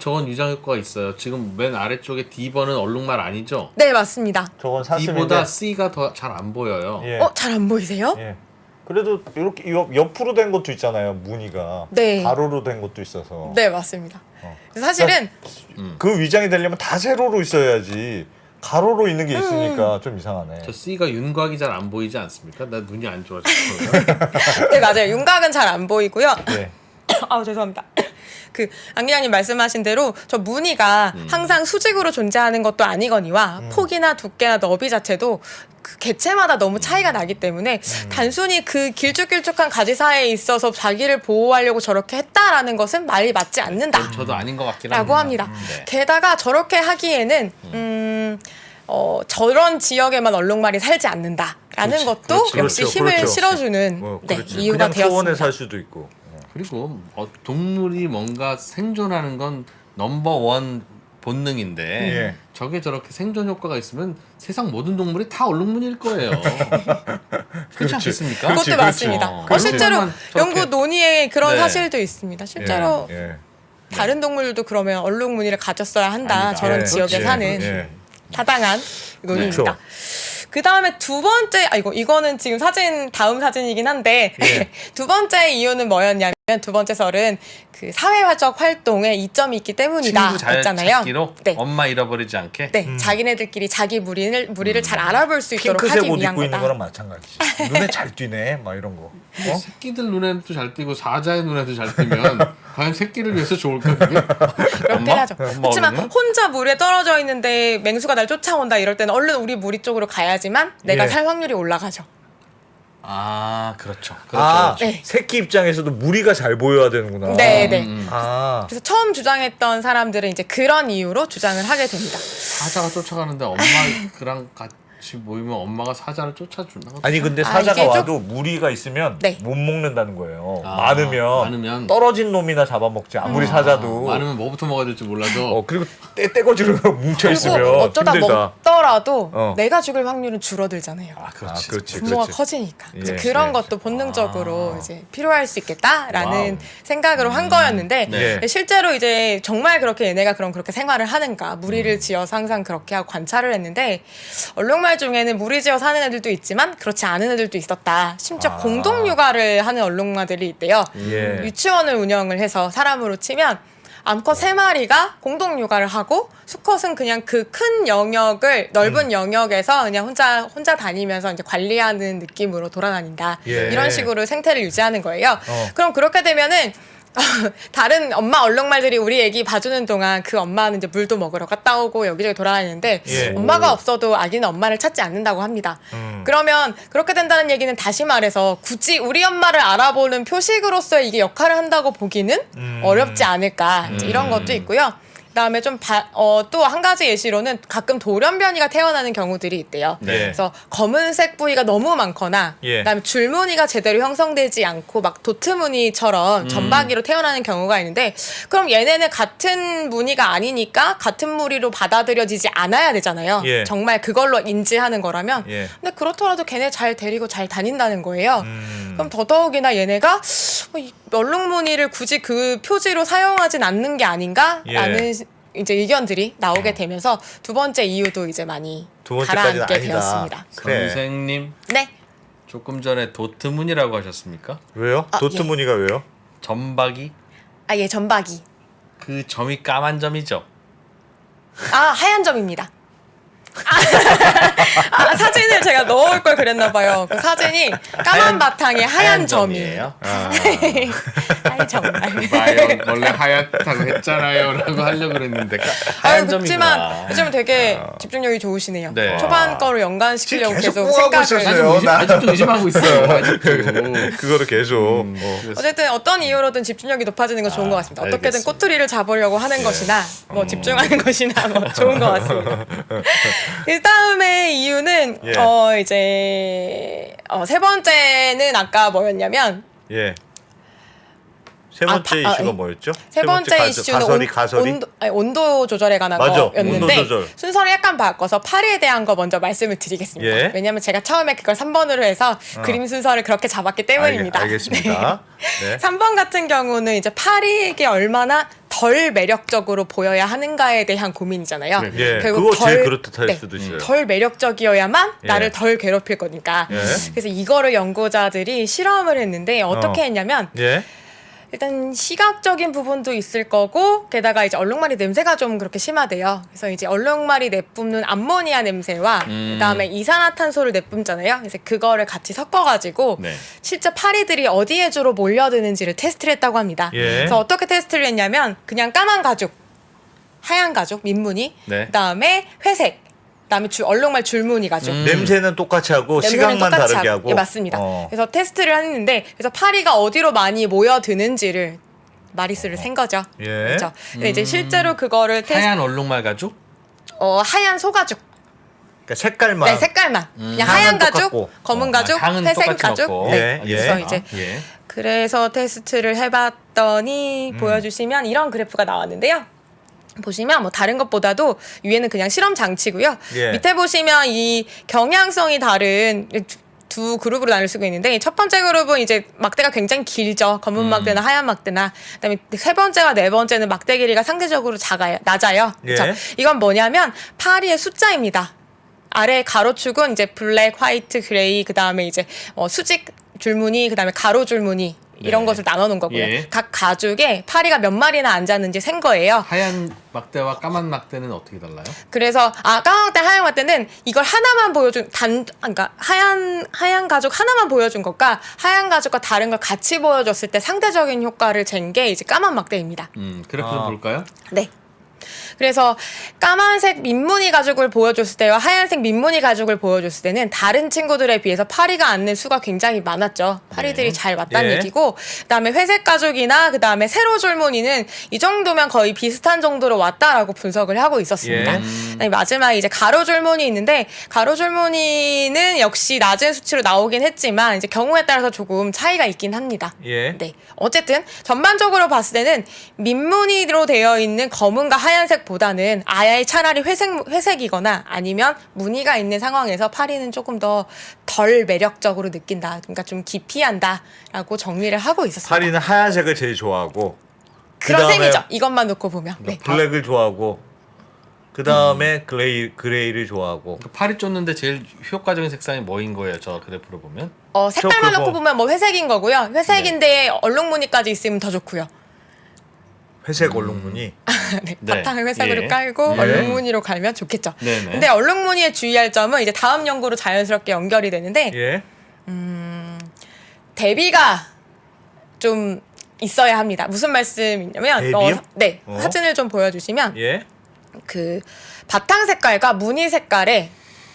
저건 위장 효과가 있어요. 지금 맨 아래쪽에 D번은 얼룩말 아니죠? 네, 맞습니다. 저건 사슴인데. D보다 C가 더 잘 안 보여요. 예. 잘 안 보이세요? 예. 그래도 이렇게 옆으로 된 것도 있잖아요. 무늬가. 네. 가로로 된 것도 있어서. 네, 맞습니다. 그래서 사실은 그 위장이 되려면 다 세로로 있어야지. 가로로 있는 게 있으니까 좀 이상하네. 저 C가 윤곽이 잘 안 보이지 않습니까? 나 눈이 안 좋아서. 네, 맞아요. 윤곽은 잘 안 보이고요. 예. 아, 죄송합니다. 안 기자님 말씀하신 대로 저 무늬가 항상 수직으로 존재하는 것도 아니거니와 폭이나 두께나 너비 자체도 그 개체마다 너무 차이가 나기 때문에 단순히 그 길쭉길쭉한 가지 사이에 있어서 자기를 보호하려고 저렇게 했다라는 것은 말이 맞지 않는다. 저도 아닌 것 같긴 라고 합니다. 네. 게다가 저렇게 하기에는 저런 지역에만 얼룩말이 살지 않는다라는 그렇지, 것도 그렇지, 역시 그렇죠, 힘을 그렇죠. 실어주는 네, 그렇지. 이유가 그냥 초원에 되었습니다. 살 수도 있고. 그리고 동물이 뭔가 생존하는 건 넘버원 본능인데 예. 저게 저렇게 생존 효과가 있으면 세상 모든 동물이 다 얼룩무늬일 거예요. 그렇지 않겠습니까? 그것도 그렇지, 맞습니다. 그렇지. 실제로 저렇게- 연구 논의에 그런 네. 사실도 있습니다. 실제로 예. 예. 다른 동물들도 그러면 얼룩 무늬를 가졌어야 한다. 아니다. 저런 예, 지역에 그렇지. 사는 예. 타당한 논의입니다. 그렇죠. 그 다음에 두 번째, 이거는 지금 다음 사진이긴 한데, 예. 두 번째 이유는 뭐였냐면, 두 번째 설은 그 사회적 활동에 이점이 있기 때문이다. 친구 잘 했잖아요. 찾기로 네. 엄마 잃어버리지 않게. 네, 자기네들끼리 자기 무리를 잘 알아볼 수 있도록 핑크색 하기 옷 위한 입고 있는 거다. 거랑 마찬가지지. 눈에 잘 띄네. 막 이런 거. 근데 새끼들 눈에도 잘 띄고 사자의 눈에도 잘 띄면 과연 새끼를 위해서 좋을까 그게? 그렇긴 엄마? 하죠. 엄마 그렇지만 얼룩말? 혼자 물에 떨어져 있는데 맹수가 날 쫓아온다 이럴 때는 얼른 우리 무리 쪽으로 가야지만 내가 예. 살 확률이 올라가죠. 아 그렇죠. 아, 네. 새끼 입장에서도 무리가 잘 보여야 되는구나. 네, 네. 아, 그래서 처음 주장했던 사람들은 이제 그런 이유로 주장을 하게 됩니다. 사자가 쫓아가는데 엄마랑 같이 모이면 엄마가 사자를 쫓아주나? 아니 근데 아, 사자가 이게 좀- 와도 무리가 있으면 네. 못 먹는다는 거예요. 아, 많으면 많으면. 떨어진 놈이나 잡아먹지. 아무리 사자도. 많으면 뭐부터 먹어야 될지 몰라도 그리고 떼거지로 뭉쳐 있으면 그리고 어쩌다 힘들다. 먹더라도 내가 죽을 확률은 줄어들잖아요. 아 그렇지. 그렇지. 부모가 커지니까. 그래서 예, 그런 예. 것도 본능적으로 이제 필요할 수 있겠다라는 와우. 생각으로 한 거였는데 네. 실제로 이제 정말 그렇게 얘네가 그렇게 생활을 하는가 무리를 지어서 항상 그렇게 하고 관찰을 했는데 얼룩말 중에는 무리 지어 사는 애들도 있지만 그렇지 않은 애들도 있었다. 심지어 공동 육아를 하는 얼룩말들이 있대요. 예. 유치원을 운영을 해서 사람으로 치면 암컷 3마리가 공동 육아를 하고 수컷은 그냥 그 큰 영역을 넓은 영역에서 그냥 혼자 다니면서 이제 관리하는 느낌으로 돌아다닌다. 예. 이런 식으로 생태를 유지하는 거예요. 그럼 그렇게 되면은 다른 엄마 얼룩말들이 우리 애기 봐주는 동안 그 엄마는 이제 물도 먹으러 갔다 오고 여기저기 돌아다니는데 예. 엄마가 없어도 아기는 엄마를 찾지 않는다고 합니다. 그러면 그렇게 된다는 얘기는 다시 말해서 굳이 우리 엄마를 알아보는 표식으로서의 이게 역할을 한다고 보기는 어렵지 않을까 이런 것도 있고요. 그다음에 좀 또 한 가지 예시로는 가끔 돌연변이가 태어나는 경우들이 있대요. 네. 그래서 검은색 부위가 너무 많거나 예. 그다음에 줄무늬가 제대로 형성되지 않고 막 도트무늬처럼 점박이로 태어나는 경우가 있는데 그럼 얘네는 같은 무늬가 아니니까 같은 무늬로 받아들여지지 않아야 되잖아요. 예. 정말 그걸로 인지하는 거라면. 예. 근데 그렇더라도 걔네 잘 데리고 잘 다닌다는 거예요. 그럼 더더욱이나 얘네가 이 얼룩무늬를 굳이 그 표지로 사용하진 않는 게 아닌가라는 예. 이제 의견들이 나오게 되면서 두 번째 이유도 이제 많이 두 번째까지는 가라앉게 아니다. 되었습니다. 그래. 선생님 네. 조금 전에 도트문이라고 하셨습니까? 왜요? 아, 도트 예. 무늬가 왜요? 점박이 예, 점박이. 그 점이 까만 점이죠. 하얀 점입니다. 사진을 제가 넣을 걸 그랬나 봐요. 그 사진이 까만 바탕에 하얀 점이에요. 아이 정말. 봐요. 원래 하얗다고 했잖아요라고 하려고 그랬는데 하얀 점이구나. 요즘은 되게 집중력이 좋으시네요. 네. 초반 거로 연관시키려고 계속 계속 꽁하고 생각을. 있었어요. 아직도 의심하고 있어요. 아직도. 그거를 계속. 어쨌든 어떤 이유로든 집중력이 높아지는 건 좋은 것 같습니다. 어떻게든 알겠습니다. 꼬투리를 잡으려고 하는 것이나 뭐 집중하는 것이나 뭐 좋은 것 같습니다. 그 다음에 이유는 예. 이제 세 번째는 아까 뭐였냐면 예. 세 번째 이슈가 예. 뭐였죠? 세 번째 이슈는 가설이. 온도 조절에 관한 맞아, 거였는데 온도 조절. 순서를 약간 바꿔서 파리에 대한 거 먼저 말씀을 드리겠습니다. 예. 왜냐하면 제가 처음에 그걸 3번으로 해서 그림 순서를 그렇게 잡았기 때문입니다. 알겠습니다. 네. 3번 같은 경우는 이제 파리에게 얼마나 덜 매력적으로 보여야 하는가에 대한 고민이잖아요. 예. 결국 그거 제일 그렇듯할 수도 있어요. 덜 매력적이어야만 예. 나를 덜 괴롭힐 거니까. 예. 그래서 이거를 연구자들이 실험을 했는데 어떻게 했냐면 예. 일단 시각적인 부분도 있을 거고 게다가 이제 얼룩말이 냄새가 좀 그렇게 심하대요. 그래서 이제 얼룩말이 내뿜는 암모니아 냄새와 그다음에 이산화탄소를 내뿜잖아요. 그래서 그거를 같이 섞어가지고 네. 실제 파리들이 어디에 주로 몰려드는지를 테스트를 했다고 합니다. 예. 그래서 어떻게 테스트를 했냐면 그냥 까만 가죽, 하얀 가죽, 민무늬, 네. 그다음에 회색, 그다음에 얼룩말 줄무늬 가죽. 냄새는 똑같이 하고 냄새는 시각만 똑같이 다르게 하고. 예, 맞습니다. 그래서 테스트를 했는데 그래서 파리가 어디로 많이 모여드는지를 마리수를 센 거죠. 예. 그렇죠. 근데 이제 실제로 그거를 하얀 얼룩말 가죽? 하얀 소가죽. 그러니까 색깔만. 네, 색깔만. 그냥 향은 하얀 가죽, 똑같고. 검은 가죽, 향은 회색 똑같이 가죽. 넣고. 네. 예, 그래서 예. 이제 예. 그래서 테스트를 해봤더니 보여주시면 이런 그래프가 나왔는데요. 보시면 뭐 다른 것보다도 위에는 그냥 실험 장치고요. 예. 밑에 보시면 이 경향성이 다른 두 그룹으로 나눌 수가 있는데 첫 번째 그룹은 이제 막대가 굉장히 길죠. 검은 막대나 하얀 막대나. 그다음에 세 번째와 네 번째는 막대 길이가 상대적으로 낮아요. 예. 그렇죠? 이건 뭐냐면 파리의 숫자입니다. 아래 가로축은 이제 블랙, 화이트, 그레이, 그다음에 이제 수직 줄무늬, 그다음에 가로 줄무늬 이런 네. 것을 나눠 놓은 거고요. 예. 각 가죽에 파리가 몇 마리나 앉았는지 센 거예요. 하얀 막대와 까만 막대는 어떻게 달라요? 그래서 까만 막대, 하얀 막대는 이걸 하나만 보여준 그러니까 하얀 가죽 하나만 보여준 것과 하얀 가죽과 다른 걸 같이 보여줬을 때 상대적인 효과를 잰 게 이제 까만 막대입니다. 그래프 좀 볼까요? 네. 그래서 까만색 민무늬 가죽을 보여줬을 때와 하얀색 민무늬 가죽을 보여줬을 때는 다른 친구들에 비해서 파리가 앉는 수가 굉장히 많았죠. 파리들이 네. 잘 왔다는 예. 얘기고 그다음에 회색 가죽이나 그다음에 세로 줄무늬는 이 정도면 거의 비슷한 정도로 왔다라고 분석을 하고 있었습니다. 예. 그다음에 마지막에 이제 가로 줄무늬 있는데 가로 줄무늬는 역시 낮은 수치로 나오긴 했지만 이제 경우에 따라서 조금 차이가 있긴 합니다. 예. 네. 어쨌든 전반적으로 봤을 때는 민무늬로 되어 있는 검은과 하얀색보다는 아예 차라리 회색이거나 아니면 무늬가 있는 상황에서 파리는 조금 더 덜 매력적으로 느낀다. 그러니까 좀 기피한다라고 정리를 하고 있었습니다. 파리는 하얀색을 제일 좋아하고 그런 그다음에 셈이죠. 이것만 놓고 보면. 네. 블랙을 좋아하고 그 다음에 그레이를 좋아하고. 파리 쫓는데 제일 효과적인 색상이 뭐인 거예요? 저 그래프로 보면? 색깔만 그거- 놓고 보면 뭐 회색인 거고요. 회색인데 얼룩무늬까지 있으면 더 좋고요. 회색 얼룩무늬. 네, 네. 바탕을 회색으로 예. 깔고 예. 얼룩무늬로 갈면 좋겠죠. 네네. 근데 얼룩무늬에 주의할 점은 이제 다음 연구로 자연스럽게 연결이 되는데 예. 대비가 좀 있어야 합니다. 무슨 말씀이냐면 대비요? 네, 어? 사진을 좀 보여주시면 예. 그 바탕 색깔과 무늬 색깔의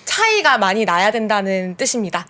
차이가 많이 나야 된다는 뜻입니다.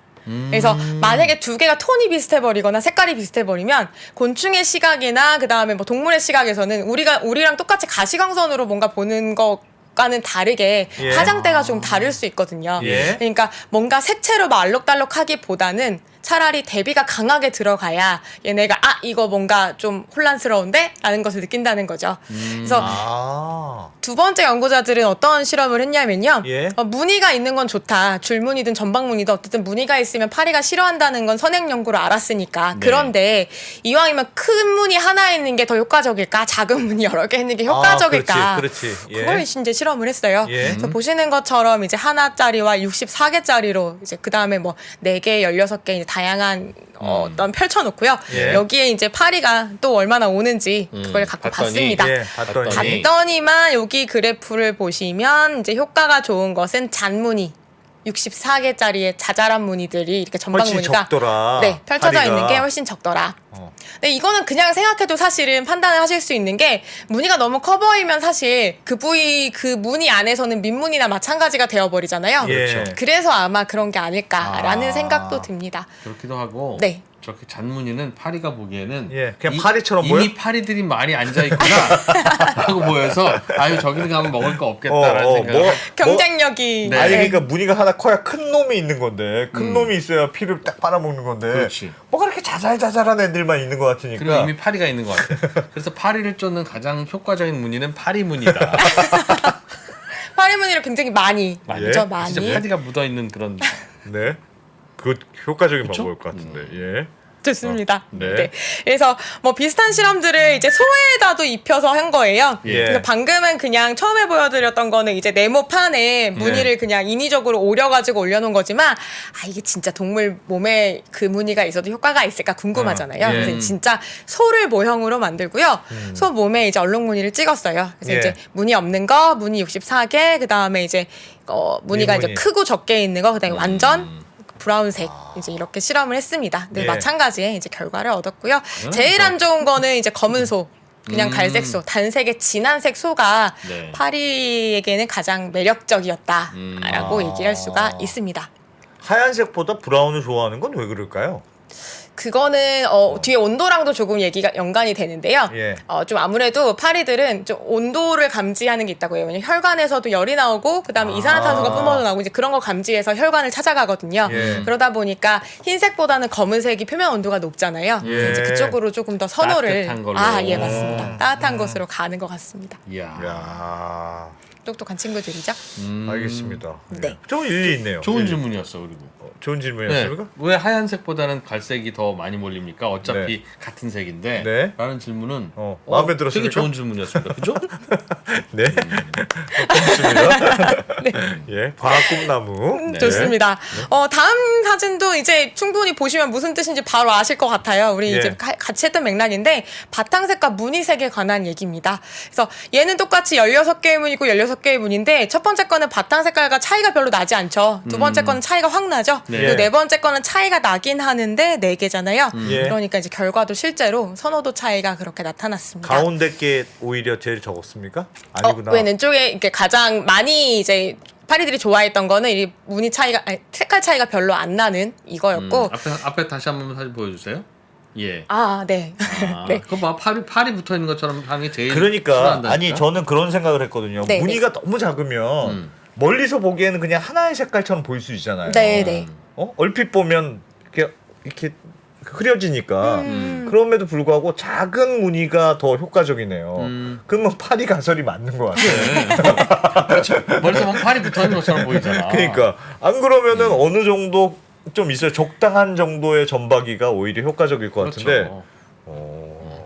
그래서 만약에 두 개가 톤이 비슷해 버리거나 색깔이 비슷해 버리면 곤충의 시각이나 그 다음에 뭐 동물의 시각에서는 우리랑 똑같이 가시광선으로 뭔가 보는 것과는 다르게 예. 화장대가 좀 다를 수 있거든요. 예. 그러니까 뭔가 색채로 막 알록달록하기보다는 차라리 대비가 강하게 들어가야 얘네가 이거 뭔가 좀 혼란스러운데? 라는 것을 느낀다는 거죠. 그래서 아. 두 번째 연구자들은 어떤 실험을 했냐면요. 예. 무늬가 있는 건 좋다. 줄무늬든 전방무늬든 어쨌든 무늬가 있으면 파리가 싫어한다는 건 선행 연구로 알았으니까. 네. 그런데 이왕이면 큰 무늬 하나 있는 게 더 효과적일까? 작은 무늬 여러 개 있는 게 효과적일까? 그렇지. 예. 그걸 이제 실험을 했어요. 예. 그래서 보시는 것처럼 이제 하나짜리와 64개짜리로 이제 그 다음에 뭐 4개, 16개 이제 다양한 어떤 펼쳐놓고요. 예. 여기에 이제 파리가 또 얼마나 오는지 그걸 갖고 봤더니, 봤습니다. 예, 봤더니. 봤더니만 여기 그래프를 보시면 이제 효과가 좋은 것은 잔무늬 64개짜리의 자잘한 무늬들이 이렇게 전방 훨씬 무늬가 적더라. 네, 펼쳐져 파리가. 있는 게 훨씬 적더라. 어. 근데 이거는 그냥 생각해도 사실은 판단을 하실 수 있는 게 무늬가 너무 커 보이면 사실 그 부위 그 무늬 안에서는 민무늬나 마찬가지가 되어버리잖아요. 예. 그래서 아마 그런 게 아닐까라는 아. 생각도 듭니다. 그렇기도 하고 네. 저렇게 잔무늬는 파리가 보기에는 예, 그냥 파리처럼 보여? 이미 파리들이 많이 앉아 있구나 라고 보여서 아유 저기를 가면 먹을 거 없겠다라는 생각을 뭐, 경쟁력이 네. 아니 네. 그러니까 무늬가 하나 커야 큰 놈이 있는 건데 큰 놈이 있어야 피를 딱 빨아먹는 건데 그렇지. 뭐가 그렇게 자잘자잘한 애들만 있는 것 같으니까 그리고 이미 파리가 있는 것 같아. 그래서 파리를 쫓는 가장 효과적인 무늬는 파리 무늬다. 파리 무늬를 굉장히 많이 예? 그죠? 많이 진짜 파리가 묻어 있는 그런. 네, 그 효과적인 그쵸? 방법일 것 같은데 예. 좋습니다. 네. 네. 그래서 뭐 비슷한 실험들을 이제 소에다도 입혀서 한 거예요. 예. 그래서 방금은 그냥 처음에 보여드렸던 거는 이제 네모판에 무늬를 그냥 인위적으로 오려가지고 올려놓은 거지만 이게 진짜 동물 몸에 그 무늬가 있어도 효과가 있을까 궁금하잖아요. 예. 그래서 진짜 소를 모형으로 만들고요. 소 몸에 이제 얼룩 무늬를 찍었어요. 그래서 예. 이제 무늬 없는 거, 무늬 64개, 그 다음에 이제 무늬가 미무늬. 이제 크고 적게 있는 거, 그다음에 완전 브라운색 이제 이렇게 실험을 했습니다. 네, 예. 마찬가지의 이제 결과를 얻었고요. 제일 안 좋은 거는 이제 검은 소, 그냥 갈색 소, 단색의 진한색 소가 네. 파리에게는 가장 매력적이었다라고 얘기를 할 수가 있습니다. 하얀색보다 브라운을 좋아하는 건 왜 그럴까요? 그거는 뒤에 온도랑도 조금 얘기가 연관이 되는데요. 예. 좀 아무래도 파리들은 좀 온도를 감지하는 게 있다고 해요. 왜냐면 혈관에서도 열이 나오고 그다음에 이산화탄소가 뿜어져 나오고 이제 그런 거 감지해서 혈관을 찾아가거든요. 예. 그러다 보니까 흰색보다는 검은색이 표면 온도가 높잖아요. 예. 그래서 이제 그쪽으로 조금 더 선호를 따뜻한 걸로. 예, 맞습니다. 따뜻한 곳으로 가는 것 같습니다. 이야. 야, 똑똑한 친구들이죠. 알겠습니다. 네. 좀 일리 있네요. 좋은 일리. 질문이었어 그리고. 좋은 네. 질문이었습니까? 왜 하얀색보다는 갈색이 더 많이 몰립니까? 어차피 같은 색인데. 네. 라는 질문은 마음에 들었습니까? 되게 좋은 질문이었습니다. 그죠? 네. 고맙습니다. 예, 과학 꿈나무. 네. 좋습니다. 다음 사진도 이제 충분히 보시면 무슨 뜻인지 바로 아실 것 같아요. 우리 예. 이제 같이 했던 맥락인데 바탕색과 무늬색에 관한 얘기입니다. 그래서 얘는 똑같이 16개의 무늬고 16개의 무늬인데 첫 번째 거는 바탕 색깔과 차이가 별로 나지 않죠. 두 번째 거는 차이가 확 나죠. 네. 그리고 네 번째 거는 차이가 나긴 하는데 4개잖아요. 예. 그러니까 이제 결과도 실제로 선호도 차이가 그렇게 나타났습니다. 가운데 게 오히려 제일 적었습니까? 아니구나. 왜 쪽에 이렇게 가장 많이 이제 파리들이 좋아했던 거는 이 무늬 차이가 색깔 차이가 별로 안 나는 이거였고 앞에 다시 한번 사진 보여주세요. 예. 네. 네. 그거 봐 팔이 붙어 있는 것처럼 하는 게 제일 그러니까 싫어한다니까? 아니 저는 그런 생각을 했거든요. 네, 무늬가 너무 작으면 멀리서 보기에는 그냥 하나의 색깔처럼 보일 수 있잖아요. 네. 얼핏 보면 이렇게 흐려지니까 그럼에도 불구하고 작은 무늬가 더 효과적이네요. 그러면 파리 가설이 맞는 것 같아요. 그렇죠. 멀리서 보면 팔이 붙어 있는 것처럼 보이잖아. 그러니까 안 그러면은 어느 정도 좀 있어요. 적당한 정도의 전박이가 오히려 효과적일 것 같은데. 그렇죠.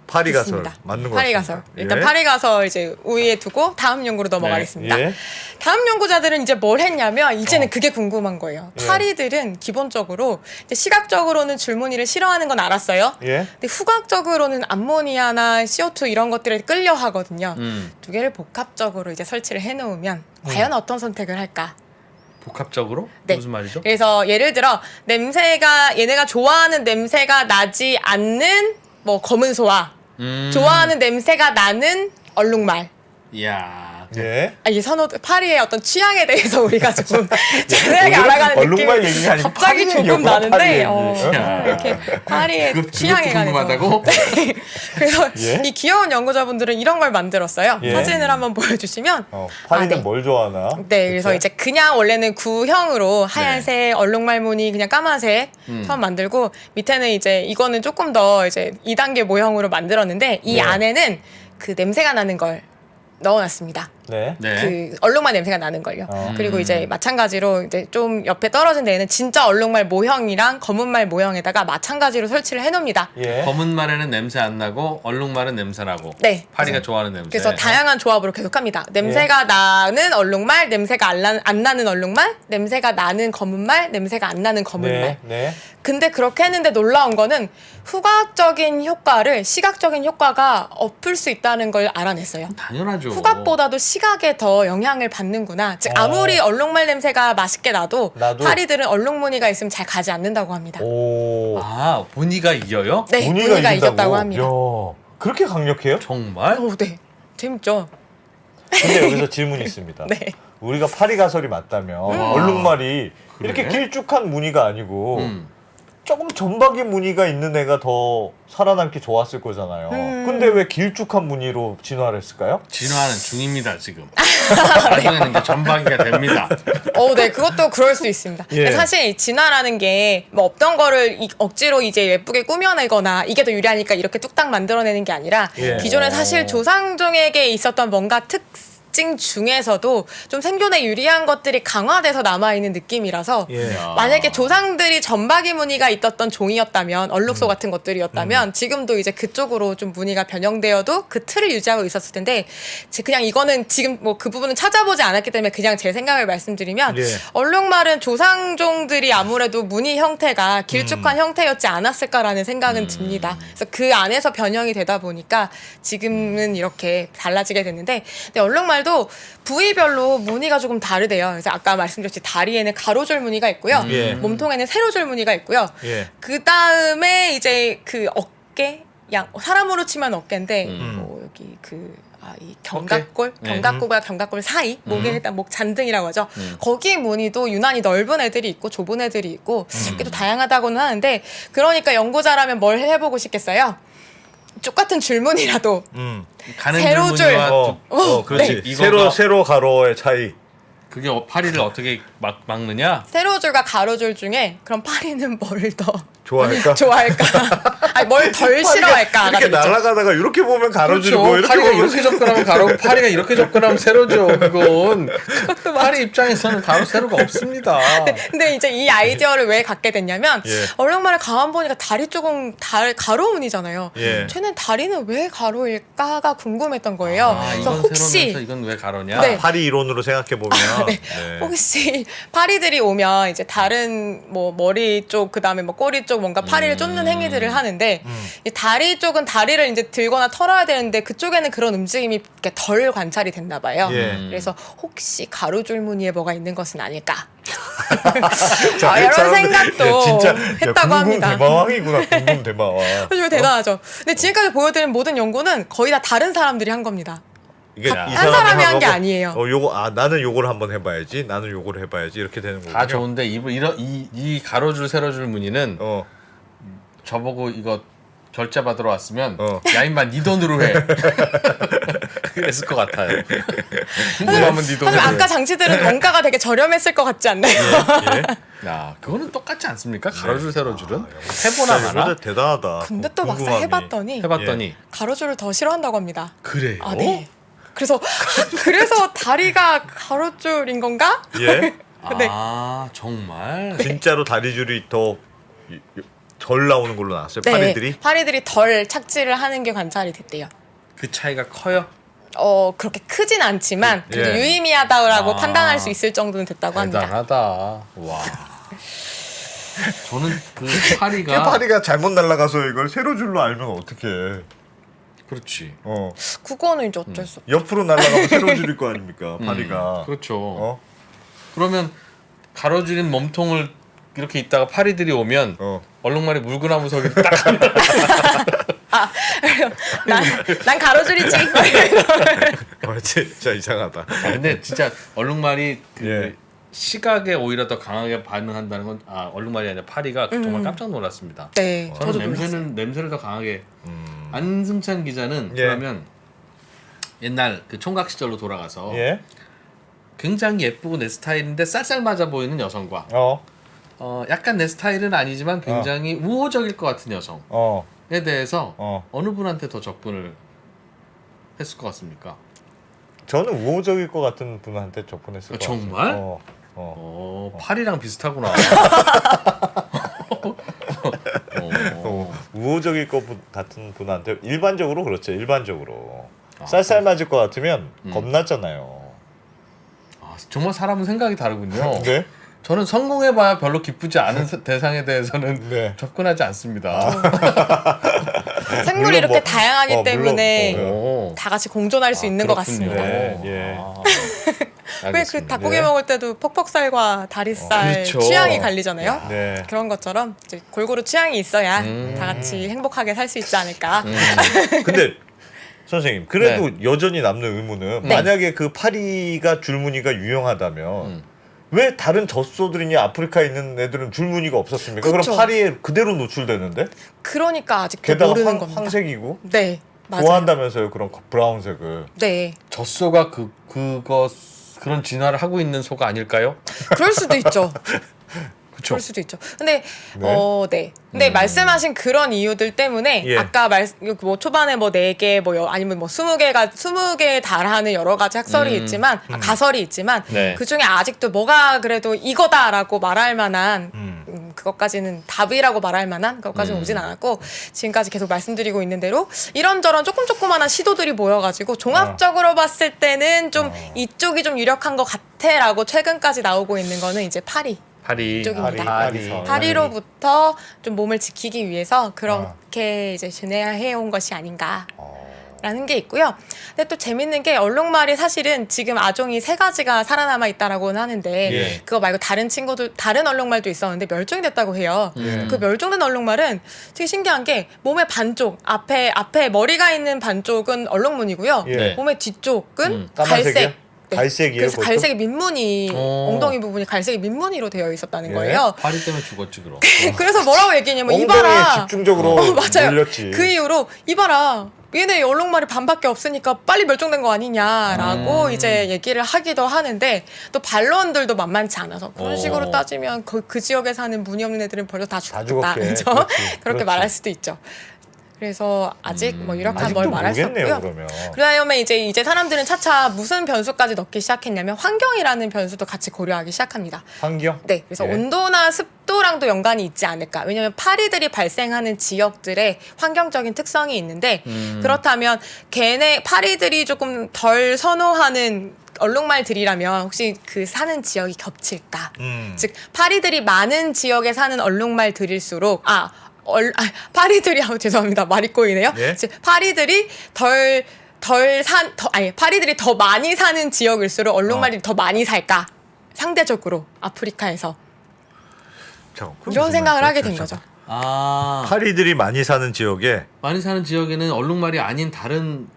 파리 가설 좋습니다. 맞는 것 파리 같습니다. 가설. 일단 예. 파리 가설 이제 우위에 두고 다음 연구로 넘어가겠습니다. 예. 다음 연구자들은 이제 뭘 했냐면 이제는 어. 그게 궁금한 거예요. 예. 파리들은 기본적으로 이제 시각적으로는 줄무늬를 싫어하는 건 알았어요. 예. 근데 후각적으로는 암모니아나 CO2 이런 것들에 끌려 하거든요. 두 개를 복합적으로 이제 설치를 해놓으면 과연 어떤 선택을 할까? 복합적으로? 네. 무슨 말이죠? 그래서 예를 들어 냄새가 얘네가 좋아하는 냄새가 나지 않는 뭐 검은 소와 좋아하는 냄새가 나는 얼룩말. 이야. 예. 이 선호도 파리의 어떤 취향에 대해서 우리가 조금 자세하게 오늘은 알아가는 얼룩말 느낌 얘기가 아니고 갑자기 파리 조금 얘기구나, 나는데 파리 얘기. 이렇게 파리의 그것도 취향에 관해서 궁금하다고? 네. 그래서 예? 이 귀여운 연구자분들은 이런 걸 만들었어요. 예. 사진을 한번 보여주시면 파리는 네. 뭘 좋아하나? 네, 그래서 그치? 이제 그냥 원래는 구형으로 하얀색 얼룩말 무늬 그냥 까만색 처음 만들고 밑에는 이제 이거는 조금 더 이제 2단계 모형으로 만들었는데 이 네. 안에는 그 냄새가 나는 걸 넣어놨습니다. 네. 네. 그 얼룩말 냄새가 나는 걸요. 어. 그리고 이제 마찬가지로 이제 좀 옆에 떨어진 데에는 진짜 얼룩말 모형이랑 검은 말 모형에다가 마찬가지로 설치를 해놓습니다. 예. 검은 말에는 냄새 안 나고 얼룩말은 냄새 나고. 네. 파리가 좋아하는 냄새. 그래서 다양한 조합으로 계속합니다. 냄새가 나는 얼룩말, 냄새가 안 나는 얼룩말, 냄새가 나는 검은 말, 냄새가 안 나는 검은 말. 네. 네. 근데 그렇게 했는데 놀라운 거는 후각적인 효과를 시각적인 효과가 엎을 수 있다는 걸 알아냈어요. 당연하죠. 후각보다도 시각에 더 영향을 받는구나. 즉 아무리 얼룩말 냄새가 맛있게 나도 파리들은 얼룩 무늬가 있으면 잘 가지 않는다고 합니다. 오. 아, 무늬가 이겨요? 네, 무늬가 이겼다고 합니다. 야, 그렇게 강력해요? 정말? 오, 네, 재밌죠. 근데 여기서 질문이 있습니다. 네. 우리가 파리 가설이 맞다면 얼룩말이 그래? 이렇게 길쭉한 무늬가 아니고 음. 조금 점박이 무늬가 있는 애가 더 살아남기 좋았을 거잖아요. 근데 왜 길쭉한 무늬로 진화를 했을까요? 진화하는 중입니다, 지금. 나중에는 이제 전박이가 됩니다. 네, 그것도 그럴 수 있습니다. 예. 사실 진화라는 게 뭐 없던 거를 억지로 이제 예쁘게 꾸며내거나 이게 더 유리하니까 이렇게 뚝딱 만들어내는 게 아니라 예. 기존에 사실 조상종에게 있었던 뭔가 특징 중에서도 좀 생존에 유리한 것들이 강화돼서 남아있는 느낌이라서 예. 만약에 조상들이 점박이 무늬가 있었던 종이었다면 얼룩소 같은 것들이었다면 지금도 이제 그쪽으로 좀 무늬가 변형되어도 그 틀을 유지하고 있었을 텐데 그냥 이거는 지금 뭐 그 부분은 찾아보지 않았기 때문에 그냥 제 생각을 말씀드리면 예. 얼룩말은 조상종들이 아무래도 무늬 형태가 길쭉한 형태였지 않았을까라는 생각은 듭니다. 그래서 그 안에서 변형이 되다 보니까 지금은 이렇게 달라지게 됐는데 근데 얼룩말도 부위별로 무늬가 조금 다르대요. 그래서 아까 말씀드렸듯이 다리에는 가로줄 무늬가 있고요. 예. 몸통에는 세로줄 무늬가 있고요. 예. 그 다음에 이제 그 어깨, 사람으로 치면 어깨인데 뭐 여기 이 견갑골, 네. 견갑골과 견갑골 사이, 목에 일단 목 잔등이라고 하죠. 거기 무늬도 유난히 넓은 애들이 있고 좁은 애들이 있고 이게 또 다양하다고는 하는데 그러니까 연구자라면 뭘 해보고 싶겠어요? 똑같은 줄무늬라도 가는 세로줄. 줄무늬와 그렇지. 이거가- 세로 가로의 차이. 그게 파리를 어떻게 막느냐? 세로줄과 가로줄 중에 그럼 파리는 뭘 더 좋아할까? 좋아할까? 아니 뭘 덜 싫어할까? 이렇게 날아가다가 이렇게 보면 가로줄이고 그렇죠. 이렇게 파리가 보면 이렇게 접근하면 가로, 파리가 이렇게 접근하면 세로죠. 그건 파리 입장에서는 가로 세로가 없습니다. 근데 이제 이 아이디어를 왜 갖게 됐냐면 예. 얼룩말을 가만 보니까 다리 쪽은 가로 무늬잖아요. 예. 쟤는 다리는 왜 가로일까가 궁금했던 거예요. 그래서 이건 혹시 세로면서 이건 왜 가로냐? 네. 파리 이론으로 생각해 보면 네. 혹시 파리들이 오면 이제 다른 뭐 머리 쪽 그다음에 뭐 꼬리 쪽 뭔가 파리를 쫓는 행위들을 하는데 이 다리 쪽은 다리를 이제 들거나 털어야 되는데 그쪽에는 그런 움직임이 이렇게 덜 관찰이 됐나 봐요. 예. 그래서 혹시 가로줄 무늬에 뭐가 있는 것은 아닐까? 자, 이런 사람들, 생각도 진짜 했다고 합니다. 대마왕이구나. 궁금 대마왕. 정말 대단하죠. 근데 지금까지 보여드린 모든 연구는 거의 다 다른 사람들이 한 겁니다. 이게 한 이 사람이 한 게 하고, 아니에요. 나는 요걸 한번 해봐야지. 나는 요걸 해봐야지. 이렇게 되는 거군요. 다 좋은데 이 가로줄 세로줄 무늬는 저보고 이거 결제 받으러 왔으면 야 임마 네 돈으로 해. 그랬을 것 같아요. 궁금하면 네 돈으로 하지만 해. 아까 장치들은 원가가 되게 저렴했을 것 같지 않나요? 예. 야 그거는 똑같지 않습니까? 가로줄 세로줄은 해보나 진짜 마나 이거는 대단하다. 근데 또 막상 궁금함이. 해봤더니 가로줄을 더 싫어한다고 합니다. 그래요? 아, 네. 그래서 다리가 가로줄인 건가? 예. 네. 아 정말 진짜로 다리줄이 더 덜 나오는 걸로 나왔어요. 네. 파리들이 덜 착지를 하는 게 관찰이 됐대요. 그 차이가 커요? 그렇게 크진 않지만 그래도 예. 유의미하다고 아. 판단할 수 있을 정도는 됐다고 합니다. 대단하다. 와. 저는 그 파리가 파리가 잘못 날아가서 이걸 세로줄로 알면 어떡해. 그렇지. 그거는 이제 어쩔 수 없죠. 옆으로 날아가면 세로줄일 거 아닙니까? 파리가. 그렇죠. 그러면 가로줄인 몸통을 이렇게 있다가 파리들이 오면 얼룩말이 물구나무 서기를 딱 난 가로줄이지. 진짜 이상하다. 근데 진짜 얼룩말이 그 예. 시각에 오히려 더 강하게 반응한다는 건 얼룩말이 아니라 파리가 정말 깜짝 놀랐습니다. 네, 저도 저는 놀랐어요. 냄새를 더 강하게. 안승찬 기자는 예. 그러면 옛날 그 총각 시절로 돌아가서 예. 굉장히 예쁘고 내 스타일인데 쌀쌀 맞아 보이는 여성과 약간 내 스타일은 아니지만 굉장히 우호적일 것 같은 여성에 대해서 어느 분한테 더 접근을 했을 것 같습니까? 저는 우호적일 것 같은 분한테 접근했을 것 같아요. 정말? 팔이랑 비슷하구나. 우호적일 것 같은 분한테 일반적으로 그렇죠. 일반적으로 쌀쌀 맞을 것 같으면 겁나잖아요. 정말 사람은 생각이 다르군요. 네? 저는 성공해봐야 별로 기쁘지 않은 대상에 대해서는 네. 접근하지 않습니다. 생물이 물론 이렇게 뭐- 다양하기 물론 때문에 오. 다 같이 공존할 수 있는 것 그렇군요. 같습니다. 네, 예. 왜 그 알겠습니다. 닭고기 네. 먹을 때도 퍽퍽살과 다리살 그렇죠. 취향이 갈리잖아요. 네. 그런 것처럼 이제 골고루 취향이 있어야 다 같이 행복하게 살 수 있지 않을까. 근데 선생님 그래도 여전히 남는 의문은 네. 만약에 그 파리가 줄무늬가 유용하다면 왜 다른 젖소들이냐 아프리카에 있는 애들은 줄무늬가 없었습니까? 그쵸. 그럼 파리에 그대로 노출되는데? 그러니까 아직도 게다가 모르는 겁니다. 황색이고 네, 맞아요. 좋아한다면서요 그런 브라운색을. 네, 젖소가 그런 진화를 하고 있는 소가 아닐까요? 그럴 수도 있죠. 그렇죠. 그럴 수도 있죠. 근데 네. 네. 근데 말씀하신 그런 이유들 때문에 예. 아까 뭐 초반에 뭐 4개 뭐 아니면 뭐 20개에 달하는 여러 가지 학설이 있지만 가설이 있지만 네. 그중에 아직도 뭐가 그래도 이거다라고 말할 만한 그것까지는 답이라고 말할 만한 그것까지는 오진 않았고 지금까지 계속 말씀드리고 있는 대로 이런저런 조그만한 시도들이 모여가지고 종합적으로 봤을 때는 좀 이쪽이 좀 유력한 것 같아라고 최근까지 나오고 있는 거는 이제 파리. 파리. 이쪽입니다. 파리. 파리로부터 좀 몸을 지키기 위해서 그렇게 이제 진행해 온 것이 아닌가라는 게 있고요. 근데 또 재밌는 게 얼룩말이 사실은 지금 아종이 3가지가 살아남아 있다라고는 하는데 예. 그거 말고 다른 얼룩말도 있었는데 멸종이 됐다고 해요. 예. 그 멸종된 얼룩말은 되게 신기한 게 몸의 반쪽 앞에 머리가 있는 반쪽은 얼룩무늬고요. 예. 네. 몸의 뒤쪽은 까만색이요? 갈색. 갈색이에요, 그래서 그것도? 갈색이 민무늬 오. 엉덩이 부분이 갈색이 민무늬로 되어 있었다는 예. 거예요. 파리 때문에 죽었지 그럼. 그래서 뭐라고 얘기했냐면 엉덩이에 이봐라. 집중적으로 맞아요. 물렸지. 그 이후로 이봐라. 얘네 얼룩말이 반밖에 없으니까 빨리 멸종된 거 아니냐라고 이제 얘기를 하기도 하는데 또 반론들도 만만치 않아서 그런 식으로 따지면 그 지역에 사는 무늬 없는 애들은 벌써 다 죽었다. 죽었게. 그죠? 그렇지. 그렇게 그렇지. 말할 수도 있죠. 그래서 아직 뭐 유력한 아직도 뭘 말할 수 모르겠네요 없고요. 그러면. 그다음에 이제 사람들은 차차 무슨 변수까지 넣기 시작했냐면 환경이라는 변수도 같이 고려하기 시작합니다. 환경? 네, 그래서 예. 온도나 습도랑도 연관이 있지 않을까. 왜냐하면 파리들이 발생하는 지역들의 환경적인 특성이 있는데 그렇다면 파리들이 조금 덜 선호하는 얼룩말들이라면 혹시 그 사는 지역이 겹칠까? 즉 파리들이 많은 지역에 사는 얼룩말들일수록 파리들이 죄송합니다 말이 꼬이네요. 예? 즉 파리들이 파리들이 더 많이 사는 지역일수록 얼룩말이 더 많이 살까? 상대적으로 아프리카에서 잠깐, 그건 이런 무슨 생각을 말이야? 하게 된 거죠. 파리들이 많이 사는 지역에 많이 사는 지역에는 얼룩말이 아닌 다른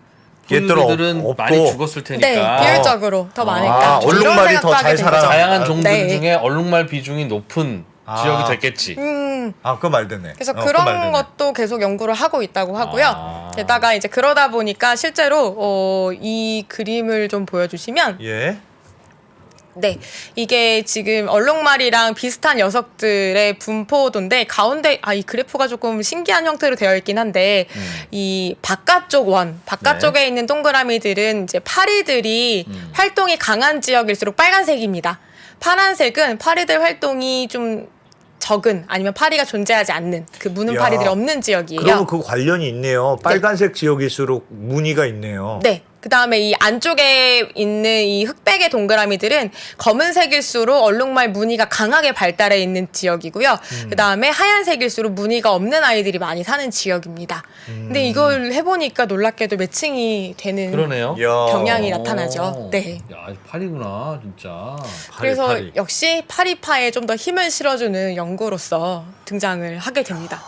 얘들은 동물들은 없고. 많이 죽었을 테니까. 네, 비율적으로 더 많을까? 이런 얼룩말이 더 생각도 하게 잘 된 살아. 거죠. 다양한 종들 네. 중에 얼룩말 비중이 높은 지역이 됐겠지. 그거 말되네. 그래서 그런 것도 계속 연구를 하고 있다고 하고요. 게다가 이제 그러다 보니까 실제로 이 그림을 좀 보여주시면 예. 네, 이게 지금 얼룩말이랑 비슷한 녀석들의 분포도인데 가운데 이 그래프가 조금 신기한 형태로 되어 있긴 한데 이 바깥쪽에 있는 동그라미들은 이제 파리들이 활동이 강한 지역일수록 빨간색입니다. 파란색은 파리들 활동이 좀 적은 아니면 파리가 존재하지 않는 그 무는 야, 파리들이 없는 지역이에요. 그러면 그 관련이 있네요. 빨간색 지역일수록 무늬가 있네요. 네. 그 다음에 이 안쪽에 있는 이 흑백의 동그라미들은 검은색일수록 얼룩말 무늬가 강하게 발달해 있는 지역이고요. 그 다음에 하얀색일수록 무늬가 없는 아이들이 많이 사는 지역입니다. 근데 이걸 해보니까 놀랍게도 매칭이 되는 그러네요. 야. 경향이 나타나죠. 네. 야, 파리구나, 진짜. 그래서 파리. 역시 파리파에 좀 더 힘을 실어주는 연구로서 등장을 하게 됩니다.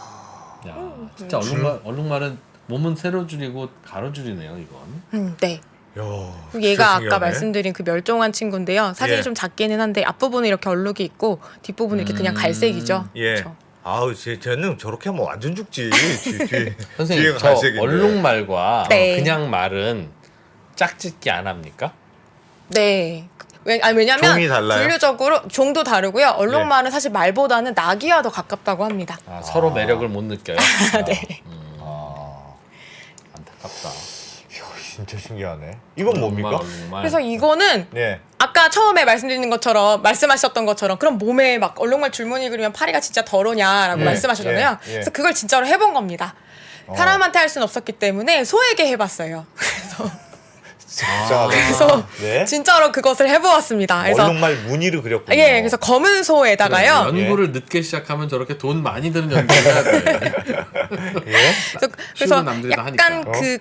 야, 진짜 얼룩말은 몸은 세로줄이고 가로줄이네요, 이건. 네. 야, 그리고 얘가 진짜 아까 신기하네. 말씀드린 그 멸종한 친구인데요. 사진이 예. 좀 작기는 한데 앞부분은 이렇게 얼룩이 있고 뒷부분은 이렇게 그냥 갈색이죠. 예. 그렇죠. 아우, 쟤는 저렇게 하면 완전 죽지. 선생님, 뒤에가 저 갈색인데. 얼룩말과 네. 그냥 말은 짝짓기 안 합니까? 네. 왜냐면 종이 달라요? 분류적으로 종도 다르고요. 얼룩말은 사실 말보다는 나귀와 더 가깝다고 합니다. 서로 매력을 못 느껴요. 네. 안타깝다. 진짜 신기하네. 이건 뭡니까? 얼룩말. 그래서 이거는 네. 아까 처음에 말씀하셨던 것처럼 그럼 몸에 막 얼룩말 줄무늬 그리면 파리가 진짜 덜오냐라고 예, 말씀하셨잖아요. 예, 예. 그래서 그걸 진짜로 해본 겁니다. 사람한테 할 수는 없었기 때문에 소에게 해봤어요. 그래서 그래서 네. 진짜로 그것을 해보았습니다. 그래서 얼룩말 무늬를 그렸군요. 예, 그래서 검은 소에다가요. 연구를 늦게 시작하면 저렇게 돈 많이 드는 연구를 해야 돼. 그래서 남들이 다 약간 하니까. 그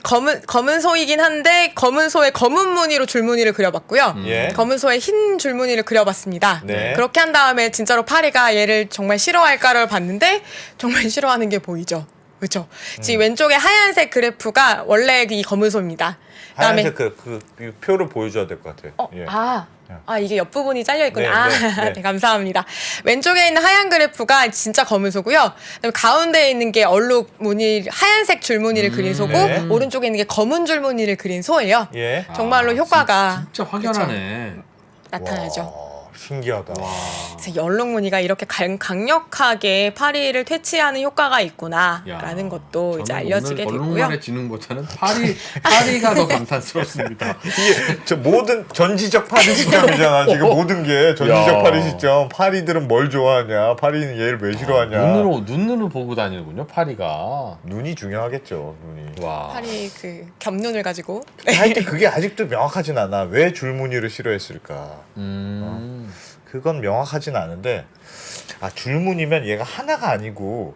검은 소이긴 한데 검은 소에 검은 무늬로 줄무늬를 그려봤고요. 예. 검은 소에 흰 줄무늬를 그려봤습니다. 네. 그렇게 한 다음에 진짜로 파리가 얘를 정말 싫어할까를 봤는데 정말 싫어하는 게 보이죠. 그렇죠. 지금 왼쪽에 하얀색 그래프가 원래 이 검은 소입니다. 그다음에 하얀색 그 표를 보여줘야 될 것 같아요. 예. 이게 옆부분이 잘려있구나. 네. 네, 감사합니다. 왼쪽에 있는 하얀 그래프가 진짜 검은 소고요. 그다음에 가운데에 있는 게 얼룩 무늬, 하얀색 줄무늬를 그린 소고, 네. 오른쪽에 있는 게 검은 줄무늬를 그린 소예요. 예. 정말로 효과가 진짜 확연하네. 나타나죠. 와, 신기하다. 그래서 이 얼룩 무늬가 이렇게 강력하게 파리를 퇴치하는 효과가 있구나라는 것도 이제 알려지게 됐고요. 얼룩말의 지능보다는 파리가 더 감탄스럽습니다. 이게 저 모든 전지적 파리 시점이잖아. 지금 모든 게 전지적 야. 파리 시점. 파리들은 뭘 좋아하냐? 파리는 얘를 왜 싫어하냐? 눈으로 보고 다니는군요. 파리가. 눈이 중요하겠죠. 눈이. 와. 파리 그 겹눈을 가지고 하여튼 그게 아직도 명확하진 않아. 왜 줄무늬를 싫어했을까? 그건 명확하진 않은데 줄무늬면 얘가 하나가 아니고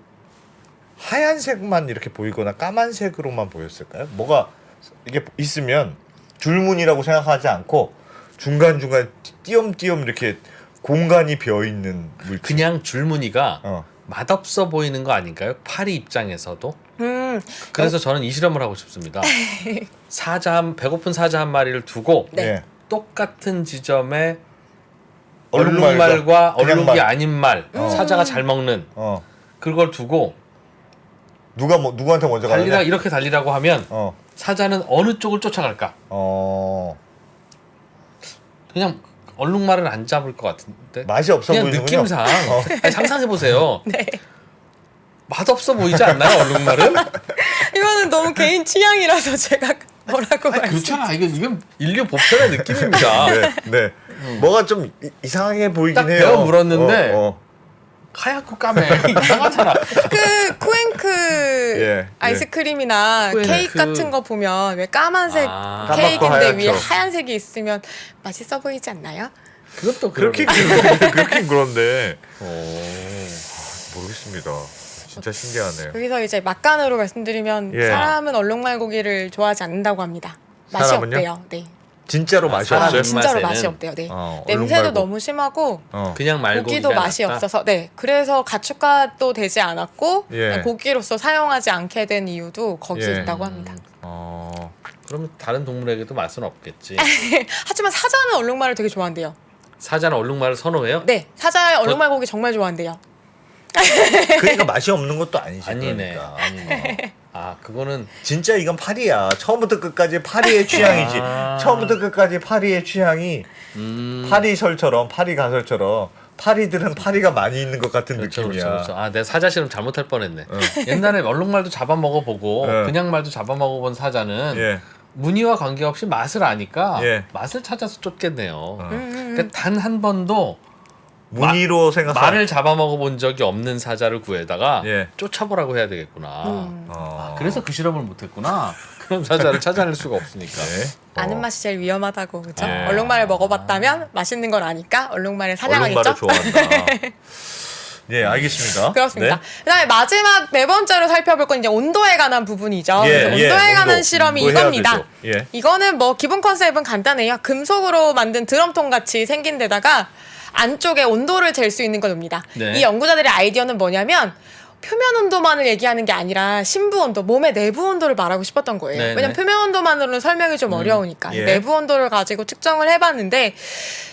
하얀색만 이렇게 보이거나 까만색으로만 보였을까요? 뭐가 이게 있으면 줄무늬라고 생각하지 않고 중간중간 띄엄띄엄 이렇게 공간이 비어있는 물질. 그냥 줄무늬가 어. 맛없어 보이는 거 아닌가요? 파리 입장에서도. 그래서 저는 이 실험을 하고 싶습니다. 배고픈 사자 한 마리를 두고 네. 예. 똑같은 지점에 얼룩말과 얼룩말과 그냥 얼룩이 말. 아닌 말, 사자가 잘 먹는 그걸 두고 누구한테 먼저 가느냐? 이렇게 달리라고 하면 어. 사자는 어느 쪽을 쫓아갈까? 그냥 얼룩말은 안 잡을 것 같은데. 맛이 없어 그냥 보이는군요. 느낌상 상상해 보세요. 맛없어 보이지 않나요, 얼룩말은? 이거는 너무 개인 취향이라서 제가 뭐라고 말씀. 그렇잖아. 이건 인류 보편의 느낌입니다. 네. 뭐가 좀 이상하게 보이긴 딱 해요. 베어 물었는데 어. 하얗고 까매. 이상하잖아. 그 쿠앤크 예, 아이스크림이나 쿠앤크. 케이크 같은 거 보면 왜 까만색 까맣고 케이크인데 위에 하얗죠. 하얀색이 있으면 맛있어 보이지 않나요? 그것도 그렇게 그러네. 그렇긴 그런데 오. 모르겠습니다. 진짜 신기하네요. 여기서 이제 막간으로 말씀드리면 예. 사람은 얼룩말 고기를 좋아하지 않는다고 합니다. 맛이 사람은요? 없대요. 네. 진짜로 맛이 사람 없어요? 진짜로 입맛에는 맛이 없대요. 네. 어, 냄새도 얼룩말고. 너무 심하고 그냥 말고기가 고기도 맛이 낫다? 없어서 네. 그래서 가축화도 되지 않았고 예. 고기로서 사용하지 않게 된 이유도 거기에 예. 있다고 합니다. 그러면 다른 동물에게도 맛은 없겠지. 하지만 사자는 얼룩말을 되게 좋아한대요. 사자는 얼룩말을 선호해요? 네, 사자 얼룩말 고기 정말 좋아한대요. 그러니까 맛이 없는 것도 아니지. 아니네. 그러니까. 아니네. 그거는 진짜 이건 파리야. 처음부터 끝까지 파리의 취향이지. 처음부터 끝까지 파리의 취향이 파리설처럼 파리 가설처럼 파리들은 파리가 많이 있는 것 같은 그렇죠, 느낌이야. 그렇죠. 내 사자 실험 잘못할 뻔했네. 옛날에 얼룩말도 잡아먹어보고 예. 그냥 말도 잡아먹어본 사자는 예. 무늬와 관계없이 맛을 아니까 예. 맛을 찾아서 쫓겠네요. 그러니까 단 한 번도 무늬로 생각하. 말을 잡아먹어본 적이 없는 사자를 구해다가 예. 쫓아보라고 해야 되겠구나. 그래서 그 실험을 못했구나. 그럼 사자를 찾아낼 수가 없으니까. 네. 아는 맛이 제일 위험하다고 그죠? 예. 얼룩말을 먹어봤다면 맛있는 걸 아니까 얼룩말을 사냥하겠죠? 얼룩말을 좋아한다. 네, 알겠습니다. 그렇습니다. 네. 그다음에 마지막 네 번째로 살펴볼 건 이제 온도에 관한 부분이죠. 그래서 온도에 관한 온도. 실험이 그거 해야 이겁니다. 되죠. 예. 이거는 뭐 기본 컨셉은 간단해요. 금속으로 만든 드럼통 같이 생긴 데다가 안쪽에 온도를 잴 수 있는 겁니다. 네. 이 연구자들의 아이디어는 뭐냐면 표면 온도만을 얘기하는 게 아니라 심부 온도, 몸의 내부 온도를 말하고 싶었던 거예요. 네네. 왜냐면 표면 온도만으로는 설명이 좀 어려우니까 예. 내부 온도를 가지고 측정을 해봤는데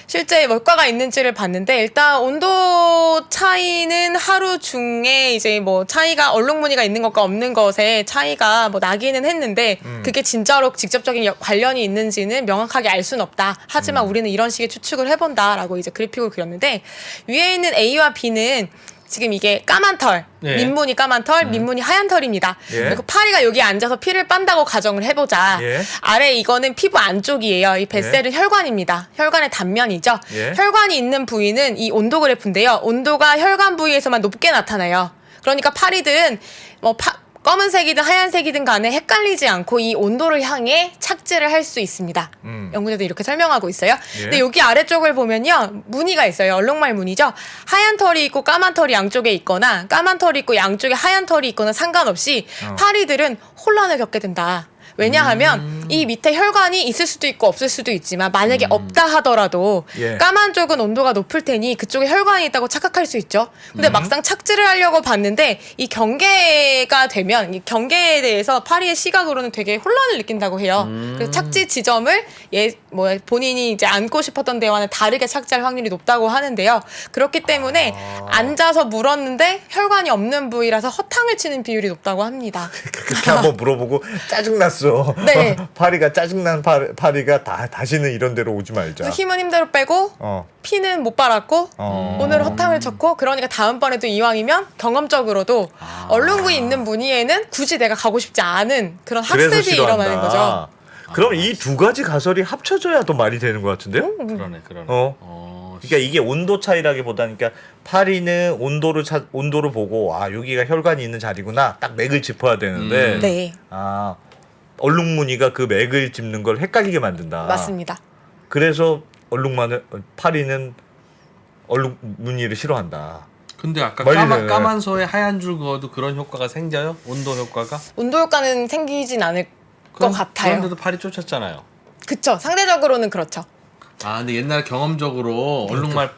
실제 뭘과가 있는지를 봤는데 일단 온도 차이는 하루 중에 이제 뭐 차이가 얼룩 무늬가 있는 것과 없는 것에 차이가 뭐 나기는 했는데 그게 진짜로 직접적인 관련이 있는지는 명확하게 알 수는 없다. 하지만 우리는 이런 식의 추측을 해본다라고 이제 그래픽을 그렸는데 위에 있는 A와 B는 지금 이게 까만 털, 예. 민무늬 까만 털, 민무늬 하얀 털입니다. 예. 그리고 파리가 여기 앉아서 피를 빤다고 가정을 해보자. 예. 아래 이거는 피부 안쪽이에요. 이 뱃셀은 혈관입니다. 혈관의 단면이죠. 예. 혈관이 있는 부위는 이 온도 그래프인데요. 온도가 혈관 부위에서만 높게 나타나요. 그러니까 파리들은 뭐 검은색이든 하얀색이든 간에 헷갈리지 않고 이 온도를 향해 착지를 할 수 있습니다. 연구자도 이렇게 설명하고 있어요. 예. 근데 여기 아래쪽을 보면요. 무늬가 있어요. 얼룩말 무늬죠. 하얀 털이 있고 까만 털이 양쪽에 있거나 까만 털이 있고 양쪽에 하얀 털이 있거나 상관없이 파리들은 혼란을 겪게 된다. 왜냐하면 이 밑에 혈관이 있을 수도 있고 없을 수도 있지만 만약에 없다 하더라도 예. 까만 쪽은 온도가 높을 테니 그쪽에 혈관이 있다고 착각할 수 있죠. 근데 막상 착지를 하려고 봤는데 이 경계가 되면 이 경계에 대해서 파리의 시각으로는 되게 혼란을 느낀다고 해요. 그래서 착지 지점을 본인이 이제 앉고 싶었던 데와는 다르게 착지할 확률이 높다고 하는데요. 그렇기 때문에 앉아서 물었는데 혈관이 없는 부위라서 허탕을 치는 비율이 높다고 합니다. 그렇게 한번 물어보고 짜증났어. 네. 파리가 짜증난 파리가 다시는 이런 데로 오지 말자. 그래서 힘은 힘대로 빼고 피는 못 빨았고 오늘 허탕을 쳤고 그러니까 다음번에도 이왕이면 경험적으로도 얼룩 부위 있는 무늬에는 굳이 내가 가고 싶지 않은 그런 그래서 학습이 싫어한다. 일어나는 거죠. 그럼 이 두 가지 가설이 합쳐져야 더 말이 되는 것 같은데요? 그러네. 그러니까 이게 온도 차이라기보다는 그러니까 파리는 온도를 보고 여기가 혈관이 있는 자리구나 딱 맥을 짚어야 되는데 네, 얼룩 무늬가 그 맥을 짚는 걸 헷갈리게 만든다. 맞습니다. 그래서 파리는 얼룩 무늬를 싫어한다. 근데 아까 멀리 까만 소에 하얀 줄 그어도 그런 효과가 생겨요? 온도 효과가? 온도 효과는 생기진 않을 것 같아요. 그런데도 파리 쫓았잖아요. 그쵸. 상대적으로는 그렇죠. 근데 옛날 경험적으로 얼룩말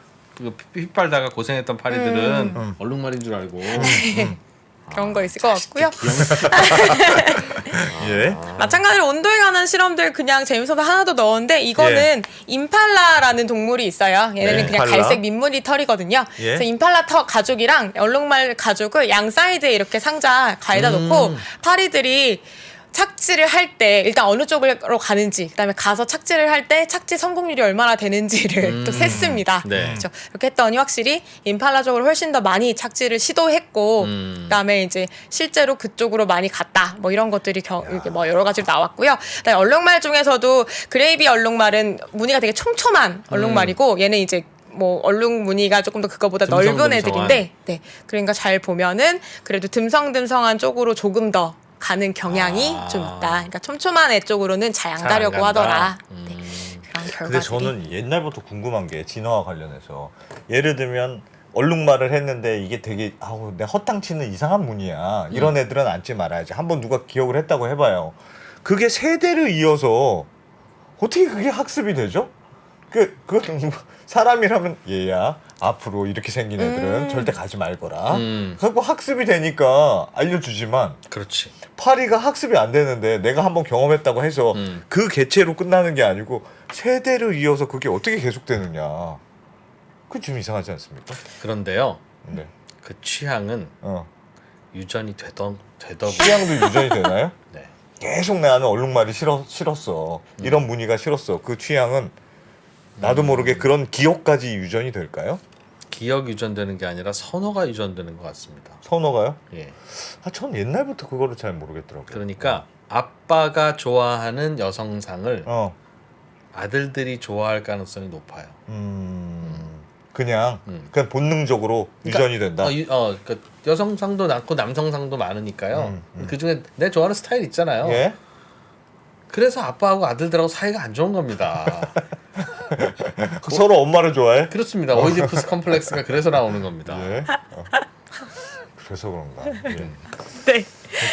피 빨다가 고생했던 파리들은 얼룩말인 줄 알고 그런 거 있을 것 같고요. 예. 마찬가지로 온도에 관한 실험들 그냥 재밌어서 하나 더 넣었는데 이거는 임팔라라는 동물이 있어요. 얘네는 네, 그냥 임팔라. 갈색 민무늬 털이거든요. 예. 그래서 임팔라 털 가죽이랑 얼룩말 가죽을 양 사이드에 이렇게 상자 가에다 놓고 파리들이 착지를 할 때 일단 어느 쪽으로 가는지 그다음에 가서 착지를 할 때 착지 성공률이 얼마나 되는지를 또 셌습니다. 네. 그렇죠. 이렇게 했더니 확실히 임팔라 쪽으로 훨씬 더 많이 착지를 시도했고 그다음에 이제 실제로 그쪽으로 많이 갔다. 뭐 이런 것들이 이렇게 뭐 여러 가지로 나왔고요. 그다음에 얼룩말 중에서도 그레이비 얼룩말은 무늬가 되게 촘촘한 얼룩말이고 얘는 이제 뭐 얼룩 무늬가 조금 더 그거보다 넓은 애들인데 네. 그러니까 잘 보면은 그래도 듬성듬성한 쪽으로 조금 더 가는 경향이 좀 있다. 그러니까 촘촘한 애 쪽으로는 잘 안 잘 가려고 안 간다. 하더라. 네. 그런 결과들이. 근데 저는 옛날부터 궁금한 게 진화와 관련해서 예를 들면 얼룩말을 했는데 이게 되게 내 허탕치는 이상한 무늬야. 이런 애들은 앉지 말아야지. 한번 누가 기억을 했다고 해봐요. 그게 세대를 이어서 어떻게 그게 학습이 되죠? 그건 사람이라면 얘야 앞으로 이렇게 생긴 애들은 절대 가지 말거라. 그리고 학습이 되니까 알려주지만 그렇지. 파리가 학습이 안 되는데 내가 한번 경험했다고 해서 그 개체로 끝나는 게 아니고 세대를 이어서 그게 어떻게 계속되느냐. 그게 좀 이상하지 않습니까? 그런데요. 네. 그 취향은 유전이 되더군요. 취향도 유전이 되나요? 네. 계속 나는 얼룩말이 싫었어. 이런 무늬가 싫었어. 그 취향은 나도 모르게 그런 기억까지 유전이 될까요? 기억 유전되는 게 아니라 선호가 유전되는 것 같습니다. 선호가요? 예. 전 옛날부터 그거를 잘 모르겠더라고요. 그러니까 아빠가 좋아하는 여성상을 아들들이 좋아할 가능성이 높아요. 그냥 본능적으로 유전이 된다. 그러니까 여성상도 많고 남성상도 많으니까요. 그 중에 내 좋아하는 스타일 있잖아요. 예? 그래서 아빠하고 아들들하고 사이가 안 좋은 겁니다. 서로 엄마를 좋아해? 그렇습니다. 오이디푸스 컴플렉스가 그래서 나오는 겁니다. 예. 그래서 그런가. 예. 네.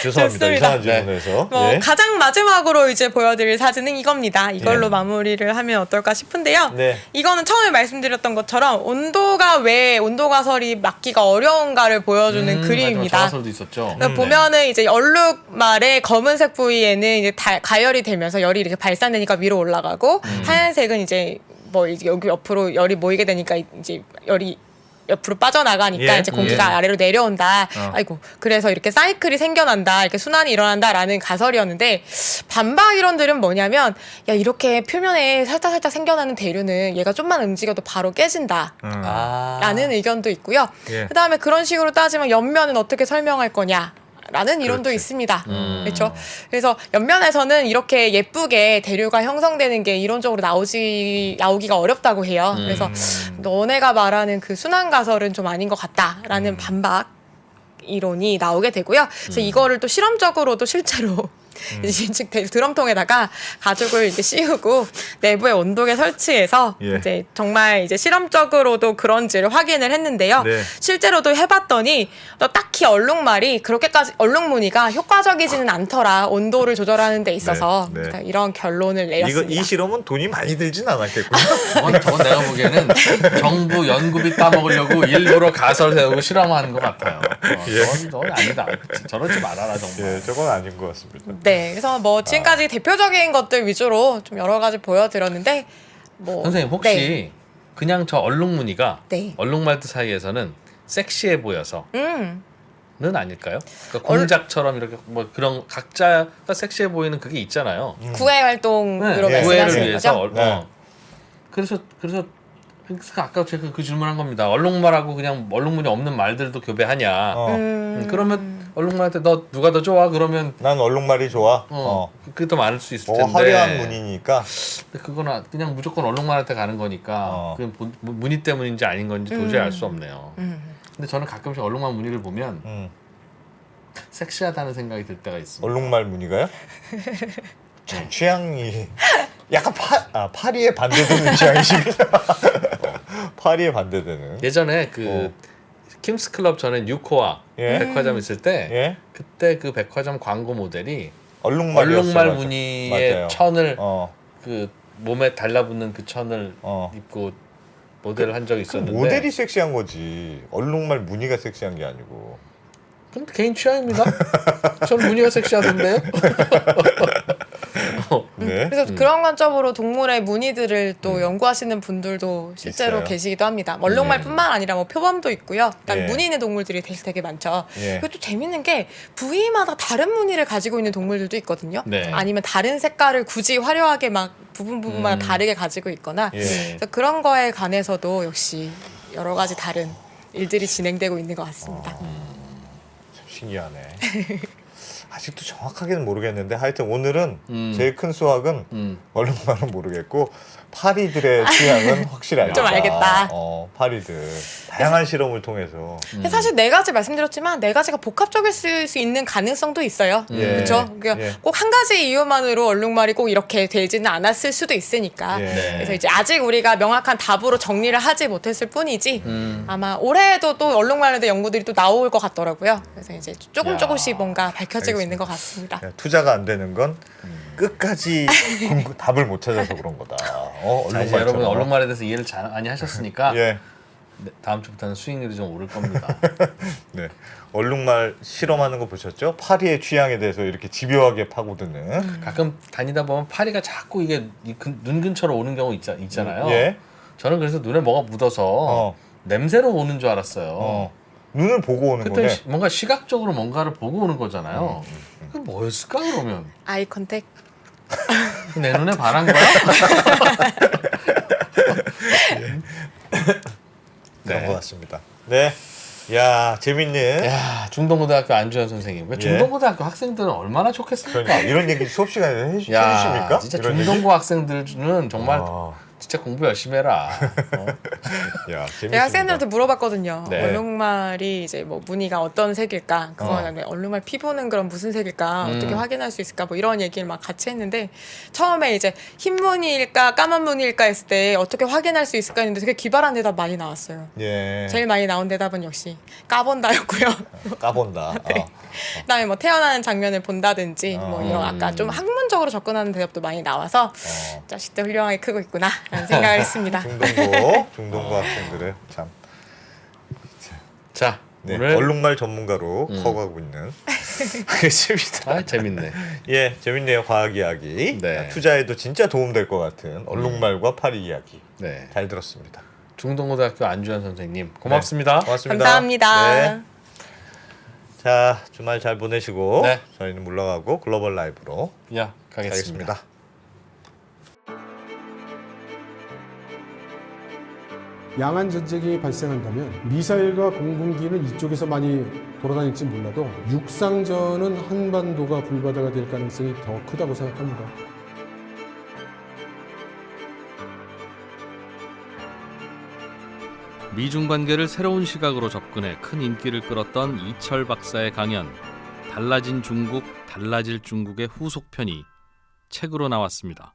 죄송합니다. 좋습니다. 이상한 질문에서. 예. 가장 마지막으로 이제 보여드릴 사진은 이겁니다. 이걸로 마무리를 하면 어떨까 싶은데요. 네. 이거는 처음에 말씀드렸던 것처럼 온도가 왜 온도 가설이 맞기가 어려운가를 보여주는 그림입니다. 자화설도 있었죠. 보면은 이제 얼룩말의 검은색 부위에는 이제 가열이 되면서 열이 이렇게 발산되니까 위로 올라가고 하얀색은 이제 뭐 이제 여기 옆으로 열이 모이게 되니까 이제 열이 옆으로 빠져나가니까 예. 이제 공기가 예. 아래로 내려온다. 어. 아이고 그래서 이렇게 사이클이 생겨난다. 이렇게 순환이 일어난다라는 가설이었는데 반박 이론들은 뭐냐면 야 이렇게 표면에 살짝 생겨나는 대류는 얘가 좀만 움직여도 바로 깨진다. 라는 의견도 있고요. 예. 그다음에 그런 식으로 따지면 옆면은 어떻게 설명할 거냐? 라는 이론도 그렇지. 있습니다. 그렇죠. 그래서 옆면에서는 이렇게 예쁘게 대류가 형성되는 게 이론적으로 나오기가 어렵다고 해요. 그래서 너네가 말하는 그 순환 가설은 좀 아닌 것 같다라는 반박 이론이 나오게 되고요. 그래서 이거를 또 실험적으로도 실제로 즉 드럼통에다가 가죽을 이제 씌우고 내부에 온도계 설치해서 예. 이제 정말 이제 실험적으로도 그런지를 확인을 했는데요. 네. 실제로도 해봤더니 또 딱히 얼룩말이 그렇게까지 얼룩무늬가 효과적이지는 않더라. 온도를 조절하는 데 있어서 네, 네. 그래서 이런 결론을 내렸습니다. 이 실험은 돈이 많이 들진 않았겠군요. 저건 내가 보기에는 정부 연구비 따먹으려고 일부러 가설 세우고 실험하는 것 같아요. 저건 아니다. 저러지 말아라 정말. 예, 저건 아닌 것 같습니다. 네, 그래서 뭐 지금까지 대표적인 것들 위주로 좀 여러 가지 보여드렸는데 뭐 선생님 혹시 네. 그냥 저 얼룩무늬가 네. 얼룩말들 사이에서는 섹시해 보여서는 아닐까요? 그러니까 얼- 공작처럼 이렇게 뭐 그런 각자가 섹시해 보이는 그게 있잖아요. 구애 활동으로 네, 구애를 말씀하시는 위해서 거죠? 네. 그래서 아까 제가 그 질문한 겁니다. 얼룩말하고 그냥 얼룩무늬 없는 말들도 교배하냐? 그러면 얼룩말한테 너 누가 더 좋아? 그러면 난 얼룩말이 좋아. 그게 더 많을 수 있을 텐데. 화려한 무늬니까. 근데 그거는 그냥 무조건 얼룩말한테 가는 거니까 그게 무늬 때문인지 아닌 건지 도저히 알 수 없네요. 근데 저는 가끔씩 얼룩말 무늬를 보면 섹시하다는 생각이 들 때가 있습니다. 얼룩말 무늬가요? 참 취향이 약간 파리에 반대되는 취향이십니다. 파리에 반대되는. 예전에 그 킴스 클럽 전에 뉴코아 예. 백화점 있을 때 예? 그때 그 백화점 광고 모델이 얼룩말 얼룩말 무늬의 맞아요. 천을 어. 그 몸에 달라붙는 그 천을 입고 모델을 한 적이 있었는데 모델이 섹시한 거지. 얼룩말 무늬가 섹시한 게 아니고. 그럼 개인 취향입니다. 전 무늬가 섹시하던데요. 네. 그래서 그런 관점으로 동물의 무늬들을 또 연구하시는 분들도 실제로 있어요. 계시기도 합니다. 얼룩말뿐만 아니라 뭐 표범도 있고요. 일단 예. 무늬 있는 동물들이 되게 많죠. 예. 그리고 또 재밌는 게 부위마다 다른 무늬를 가지고 있는 동물들도 있거든요. 네. 아니면 다른 색깔을 굳이 화려하게 막 부분마다 다르게 가지고 있거나 예. 그래서 그런 거에 관해서도 역시 여러 가지 다른 일들이 진행되고 있는 것 같습니다. 참 신기하네. 아직도 정확하게는 모르겠는데 하여튼 오늘은 제일 큰 수확은 얼룩말은 모르겠고 파리들의 취향은 확실히 알겠다. 좀 알겠다. 파리들 다양한 실험을 통해서 근데 사실 네 가지 말씀드렸지만 네 가지가 복합적일 수 있는 가능성도 있어요. 예. 그렇죠? 그러니까 예. 꼭 한 가지 이유만으로 얼룩말이 꼭 이렇게 되지는 않았을 수도 있으니까. 예. 네. 그래서 이제 아직 우리가 명확한 답으로 정리를 하지 못했을 뿐이지 아마 올해에도 또 얼룩말에 대한 연구들이 또 나올 것 같더라고요. 그래서 이제 조금씩 뭔가 밝혀지고 있는 것 같습니다. 투자가 안 되는 건 끝까지 답을 못 찾아서 그런 거다. 자, 이제 여러분 얼룩말에 대해서 이해를 잘 많이 하셨으니까 예. 네, 다음 주부터는 수익률이 좀 오를 겁니다. 네. 얼룩말 실험하는 거 보셨죠? 파리의 취향에 대해서 이렇게 집요하게 파고드는. 가끔 다니다 보면 파리가 자꾸 이게 눈 근처로 오는 경우 있잖아요. 예. 저는 그래서 눈에 뭐가 묻어서 냄새로 오는 줄 알았어요. 눈을 보고 오는 그때 거네. 뭔가 시각적으로 뭔가를 보고 오는 거잖아요. 그게 뭐였을까 그러면? 아이 컨택. 내 눈에 반한 거야? 그런 것 같습니다. 네. 야 재밌네. 야 중동고등학교 안주현 선생님. 예. 중동고등학교 학생들은 얼마나 좋겠습니까? 그러니까 이런 얘기 수업 시간에 야 해주십니까? 진짜 이런 중동고 학생들은 정말 아. 진짜 공부 열심히 해라. 야 재밌습니다. 제가 학생들한테 물어봤거든요. 네. 얼룩말이 이제 뭐 무늬가 어떤 색일까? 그거는 얼룩말 피부는 그럼 무슨 색일까? 어떻게 확인할 수 있을까? 뭐 이런 얘기를 막 같이 했는데 처음에 이제 흰 무늬일까 까만 무늬일까 했을 때 어떻게 확인할 수 있을까 했는데 되게 기발한 대답 많이 나왔어요. 예. 제일 많이 나온 대답은 역시 까본다였고요. 까본다. 네. 그다음에 뭐 태어나는 장면을 본다든지 뭐 이런 아까 좀 학문적으로 접근하는 대답도 많이 나와서 자식들 훌륭하게 크고 있구나라는 생각을 했습니다. 중동고 학생들의 참. 자 네, 오늘 얼룩말 전문가로 커가고 있는. 알겠습니다. 아 재밌네. 예, 재밌네요. 과학 이야기. 네. 투자에도 진짜 도움될 것 같은 얼룩말과 파리 이야기. 네. 잘 들었습니다. 중동고등학교 안주현 선생님 고맙습니다. 고맙습니다. 감사합니다. 네. 자, 주말 잘 보내시고 네. 저희는 물러가고 글로벌 라이브로 야 가겠습니다. 가겠습니다. 양안 전쟁이 발생한다면 미사일과 공군기는 이쪽에서 많이 돌아다닐지 몰라도 육상전은 한반도가 불바다가 될 가능성이 더 크다고 생각합니다. 미중 관계를 새로운 시각으로 접근해 큰 인기를 끌었던 이철 박사의 강연 달라진 중국, 달라질 중국의 후속편이 책으로 나왔습니다.